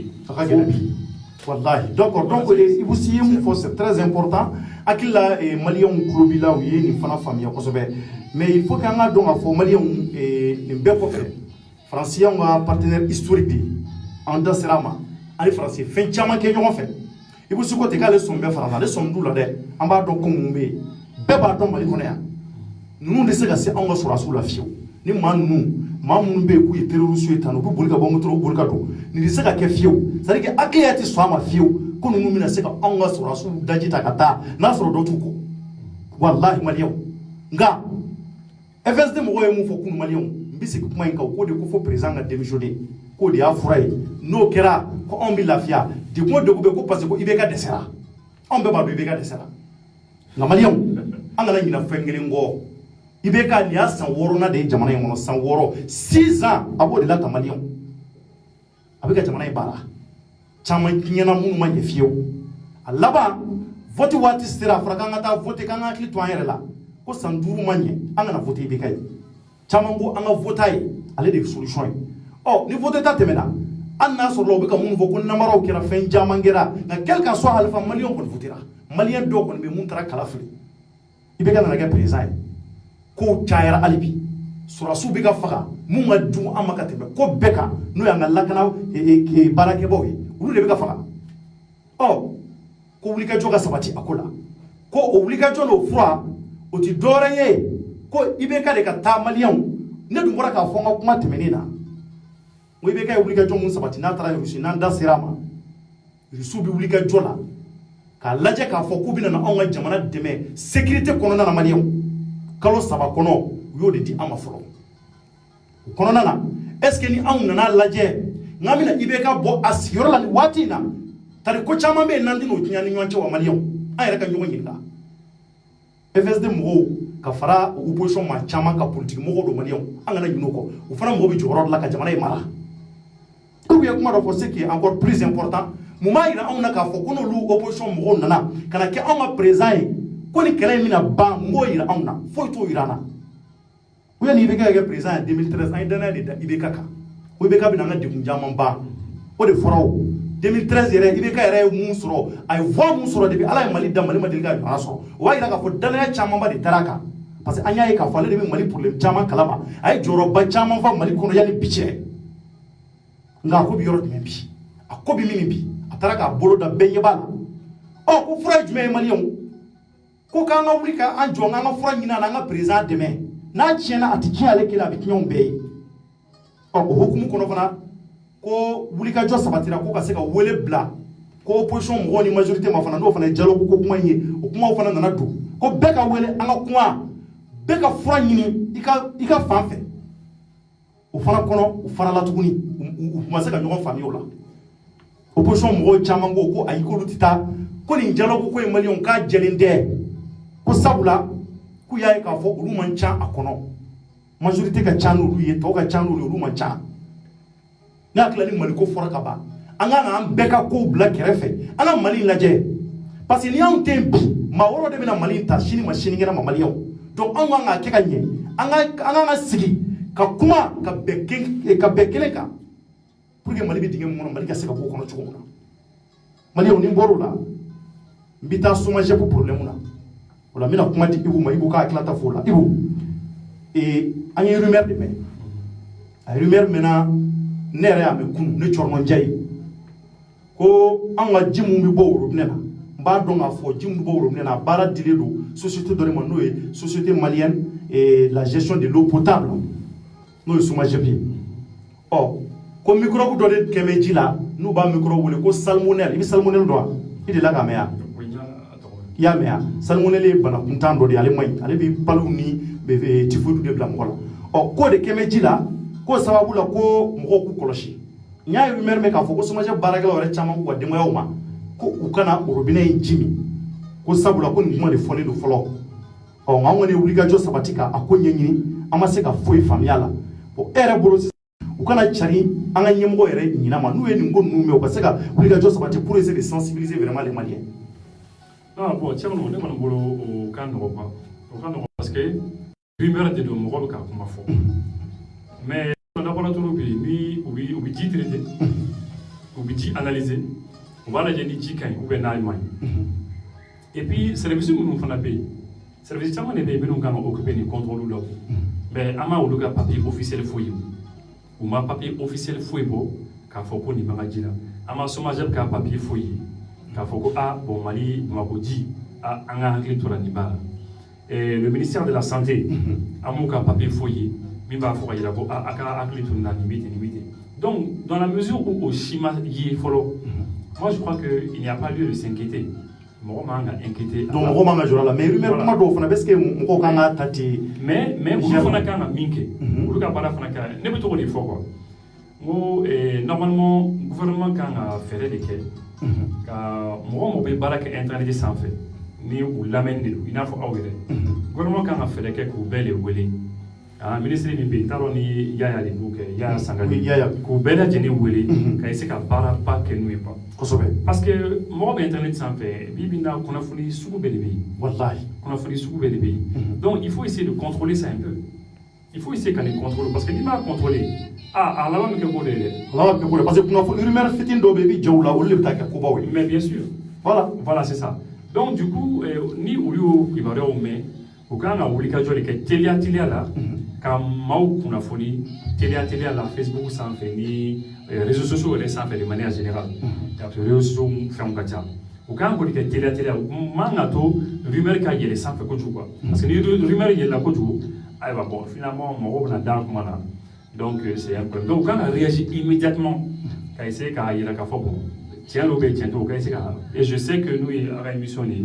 yen wallahi d'accord donc Ibou si ye mun fɔ c'est très important hakili la maliyɛnw tulo b'i la u ye nin fana faamuya kosɛbɛ mais il faut que an ka dɔn k'a fɔ maliyɛnw nin bɛɛ kɔfɛ faransi y'anw ka partenaire historique de ye an da sera a ma ani faransi fɛn caman kɛ ɲɔgɔn fɛ Ibou si ko ten k'ale sɔn bɛɛ fara la ale sɔn t'u la dɛ an b'a dɔn ko mun bɛ yen bɛɛ b'a dɔn Mali kɔnɔ yan ninnu tɛ se ka se anw ka sɔrɔdasiw la fiyewu ni maa minnu bɛ yen k'u ye terroriste ye tan u bɛ boli ka bɔ moto u boli ka don nin tɛ se ka kɛ fiyewu c'est à dire que hakiliya tɛ sɔn a ma fiyewu ko ninnu bɛna se ka anw ka sɔrɔdasiw daji ta ka taa n'a sɔrɔ dɔ t'u kɔ walahi maliyɛnw nka FSD mɔgɔw ye mun fɔ kunun maliyɛnw n bɛ segin kuma in kan k'o de ko fo président ka démissionner k'o de y'a fura ye n'o kɛra ko anw bɛ lafiya degun o degun bɛ ko parce que ko IBK dɛsɛra anw bɛɛ b'a dɔn IBK dɛsɛra nka maliyɛnw an kana ɲinɛ fɛn kelen kɔ IBK nin y'a san 6nan de ye jamana in kɔnɔ san 6 6 ans a b'o de la ta maliyɛnw a bɛ ka jamana in baara caman ɲɛna minnu ma ɲɛ fiyewu a laban vote waati sera a fɔra k'an ka taa vote k'an ka hakili to an yɛrɛ la ko san 5 ma ɲɛ an kana vote IBK ye caman ko an ka vote a ye ale de ye solution ye ɔ ni vote ta tɛmɛna an n'a sɔrɔ la u bɛ ka minnu fɔ ko namaraw kɛra fɛn caman kɛra nka quel que soit alpha maliyɛnw kɔni votera maliyɛn dɔw kɔni bɛ mun taara kala fili IBK nana kɛ président ye ko cayara hali bi sɔrɔdasiw bɛ ka faga mun ka jugu an ma ka tɛmɛ ko bɛɛ kan n'o y'an ka lakana baarakɛbaw ye olu de bɛ ka faga ɔ ko wulikajɔ ka sabati a ko la ko o wulikajɔ n'o fura o ti dɔwɛrɛ ye ko IBK de ka taa maliyɛnw ne dun bɔra k'a fɔ n ka kuma tɛmɛnen na ko IBK ye wulikajɔ mun sabati n'a taara Rusi n'an da sera a ma Rusiw bɛ wulikajɔ la k'a lajɛ k'a fɔ k'u bɛ na anw ka jamana dɛmɛ sécurité kɔnɔna na maliyɛnw kalo 3 kɔnɔ u y'o de di an ma fɔlɔ o kɔnɔna na est-ce que ni anw nana lajɛ n'an bɛna IBK bɔ a sigiyɔrɔ la nin waati in na tari ko caman bɛ yen n'an tɛna o tiɲɛ ni ɲɔgɔn cɛ wa maliyɛnw an yɛrɛ ka ɲɔgɔn ɲininka FSD mɔgɔw ka fara opposition maa caman ka politique mɔgɔw don maliyɛnw an kana ɲinɛ o kɔ o fana mɔgɔw bɛ jɔyɔrɔ dɔ la ka jamana in mara ou bien kuma dɔ fɔ ce qui est encore plus important mun b'a jira anw na k'a fɔ ko n'olu opposition mɔgɔw nana ka na kɛ anw ka président ye ko ni kɛlɛ in bɛna ban n b'o jira anw na foyi t'o jira an na u ye ni IBK kɛ président ye 2013 an ye danaya de da IBK kan ko IBK bɛna an ka degun caman ban o de fɔra o 2013 yɛrɛ IBK yɛrɛ ye mun sɔrɔ a ye voix mun sɔrɔ depuis ala ye Mali da Mali ma deli ka ɲɔgɔn sɔrɔ o b'a jira k'a fɔ danaya camanba de dara a kan parce que an y'a ye k'a fɔ ale de bɛ Mali problème caman kalama a ye jɔyɔrɔba caman fa Mali kɔnɔ yanni bi cɛ nka a ko bɛ yɔrɔ jumɛn bi a ko bɛ min bi a taara k'a bolo da bɛɛ ɲɛ b'a la ɔ ko fura ye jumɛn ye maliyɛnw ko k'an ka wuli k'an jɔ k'an ka fura ɲini an ka président dɛmɛ n'a tiɲɛna a tɛ tiɲɛ ale kelen a bɛ tiɲɛ anw bɛɛ ye ɔ o hukumu kɔnɔ fana ko wulikajɔ sabatira ko ka se ka wele bila ko opposition mɔgɔw ni majorité ma fana n'o fana ye dialogue ko kuma in ye o kumaw fana nana don ko bɛɛ ka wele an ka kuma bɛɛ ka fura ɲini i ka fan fɛ o fana kɔnɔ u farala tuguni u ma se ka ɲɔgɔn faamuya o la opposition mɔgɔw caman ko ayi k'olu tɛ taa ko nin dialogue ko ye maliyɛnw k'a jɛlen tɛ ko sabula k'u y'a ye k'a fɔ olu man ca a kɔnɔ majorité ka ca n'olu ye tɔw ka ca n'olu ye olu man ca n'a hakili ni Maliko fɔra ka ban an ka an bɛɛ ka kow bila kɛrɛfɛ an ka Mali lajɛ parce que ni anw tɛ yen bi maa wɛrɛw de bɛna Mali ta sini ma sinikɛnɛ ma maliyɛnw donc anw kan k'a kɛ ka ɲɛ an ka sigi ka kuma ka bɛn kelen kan pour que Mali bɛ dingɛ mun kɔnɔ Mali ka se ka bɔ o kɔnɔ cogo min na maliyɛnw ni n bɔr'o la n bɛ taa chômage pour problème na o la n bɛna kuma di Ibu ma Ibu ka hakilata fɔ o la Ibu an ye rumeur de mɛn a ye rumeur mɛnna ne yɛrɛ y'a mɛn kunun ne Cɔrɔmɔ Njayi ko an ka ji mun bɛ bɔ robinet na n b'a dɔn k'a fɔ ji mun bɛ bɔ robinet na a baara dilen don société dɔ de ma n'o ye société malienne la gestion de l'eau potable n'o ye SOMAGEP ye ɔ ko microbe dɔ de kɛmɛ ji la n'u b'a microbe wele ko salmonelle i bɛ salmonelle dɔn wa i delila k'a mɛn wa ya mea salmonele bana kuntando de ale mai ale bi palu ni be tifudu de bla mola o ko de kemeji la ko sababu la ko mo ko koloshi nya yu merme ka fo ko somaje baragala wala chama ko de mo yawma ko ukana urubina jimi ko sabula ko ni mo le fone do folo o ngawone uliga jo sabatika akonye nyini amase ka foi familiala o ere bolo ukana chari anga nyemgo ere nyina ma nuwe ni ngo nume o baseka uliga jo sabati pour essayer de sensibiliser vraiment les Maliens. Non, bon, tiens, on est au Canada, parce que rumeur de l'homme ka kuma fo. Mais d'abord la tolo bi ubi dit traité, ubi dit analyser, on va la jeni dit kan ou ben Allemagne. Et puis service nous font payer. Service chama ne be nous kan occuper ni contrôle là. Mais ama ou le papier officiel foyer. Ou ma papier officiel foyer bo ka fo ko ni bangajila. Ama somaje ka papier foyer. Kafoko a bon Mali Mabodi a engagé tout l'animal. Et le ministère de la Santé a mon papier foyer, mimba foyer là bo a acté tout l'animité. Donc dans la mesure où au Shima y follow, moi je crois qu'il n'y a pas lieu de s'inquiéter. Moromanga inquiété. Donc Moromanga jora la mais rumeur comment do fona parce que mo kanga tati mais vous fona kanga minke. Vous ka para fona ka ne beto ko di foko. Normalement gouvernement kanga faire des quais. Ka mɔgɔ bɛ baara kɛ internet sanfɛ ni u lamɛnni de don i n'a fɔ aw yɛrɛ gouvernement kan ka fɛɛrɛ kɛ k'u bɛɛ de wele ministre min bɛ yen t'a dɔn ni Yaya de b'u kɛ Yaya Sangare k'u bɛɛ lajɛlen wele ka se ka baaraba kɛ n'u ye kosɛbɛ parce que mɔgɔ bɛ internet sanfɛ bi bi in na kunnafoni sugu bɛɛ de bɛ yen wallahi kunnafoni sugu bɛɛ de bɛ yen donc il faut essayer de contrôler ça un peu. Il faut essayer de les contrôler parce que tu vas contrôler. Ah, là-bas, mais que parce que pour une rumeur fitine de bébé, Djaoula, ou le tac, mais bien sûr. Voilà, c'est ça. Donc, du coup, ni ou lui, il va y mais au cas où il y a des télia là, quand Mao Kunafoni, télia là, Facebook sans fait, ni réseaux sociaux sans fait de manière générale. Les réseaux sociaux font gacha. Au cas où il y a télia, mangato, rumeur qu'il y a les sans fait quoi. Parce que les rumeurs, il y a la koju. Ah bon, finalement, mon n'a dans comment donc c'est un problème. Donc quand on réagit immédiatement, quand il sait qu'il y a un bon, tiens l'obé, tiens tout, et je sais que nous avons émissionné.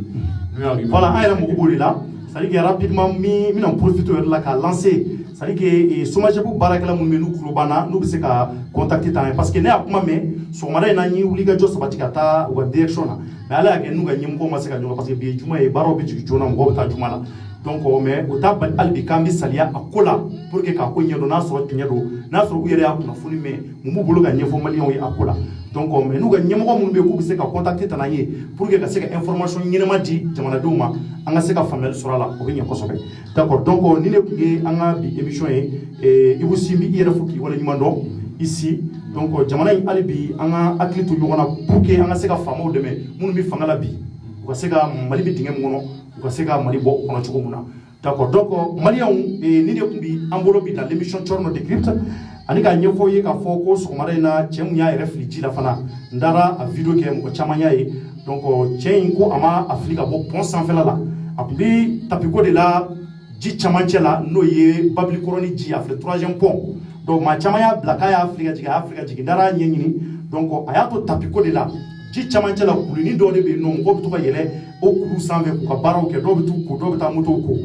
Voilà, il y a un mot là. C'est-à-dire que rapidement, nous en profitons de la lancer. C'est-à-dire que si je veux barakela mun menu kulubana, nous se ka contacter tant parce que ne a kuma me so mara na nyi uliga jo sabatikata wa direction na. Mais ala ke nous gagner ko maseka jo parce que bi juma e baro bi jona mo ta juma la. Donc mais o ta ban albi kambi salia akola pour que ka ko nyedo na so tinyedo na so uyere akuna funi me mu bolo ga nyefo mali on yi akola. Donc mais nous gagner mo mun be ko bi se ka contacter tant yi pour que ka se ka information nyinema di jamana duma anga se ka famel sura la o bi nyako sobe. D'accord. Donc ni le ku anga bi émission et il vous simbi ira fuki wala nyimando ici donc jamana alibi anga aklitu yona pour que anga se ka famo deme mun bi fangala bi ko se ka mali bi dingem ngono ko se ka mali bo kono chuko muna. D'accord. Donc malion ni de kumbi ambolo bi dans l'émission Chorno Decrypt ani ka nyefo ye ka foko so mara na chemu ya refliji la fana ndara a video ke mo chamanya ye donc chen ko ama Afrika bo pont sans fela la akumbi tapiko de la ji chamanchela no ye babli koroni ji afle 3e pont donc ma chamanya blaka Afrika jigi ndara nyenyini donc ayato tapiko de la ji chamanchela kulini do de be no ngo to yele o kulu sanve ko baraw ke do bitu ko do bita moto ko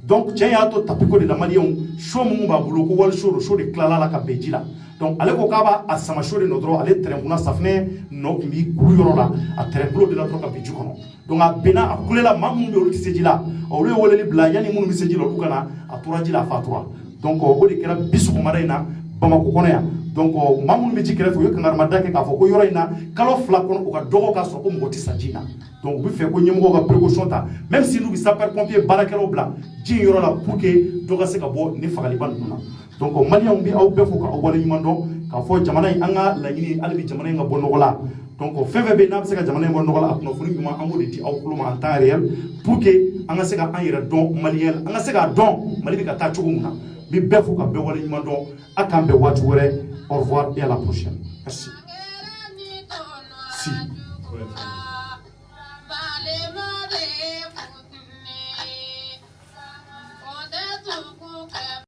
donc chen yato tapiko de la malion show mu ba bulo ko wal show de klala la ka bejila donc ale ko kaba asama show de nodro ale trembuna safne no mi kulu la a tremblo de la troka biju kono donc a bena a kulela mamu be olu kisejila o le woleli bla yani munu misejila olu kana a turajila fatura donc o de kera bisu ko maraina bamako kono ya donc mamu be jikere fo yoka ngarma dake ka fo ko yoroina kalo fla kono o ka dogo ka so ko moti sajina donc bi fe ko nyemgo ka précaution ta même si nous bi sapeur pompier barakelo bla ji yoro la pour que doga se ka bo ni fagali banduna donc malion bi aw be fo ka o wala nyimando ka fo jamana anga la nyini albi jamana nga bonno wala donc fevbe na se ka jamana nga bonno wala akno funi ma amodi ti aw kuluma en temps réel pour que anga se ka an yera don malien anga se ka don mali bi ka ta chugumuna bi be fo ka be wala nyimando akambe watu wore. Au revoir et à la prochaine. Merci. Si.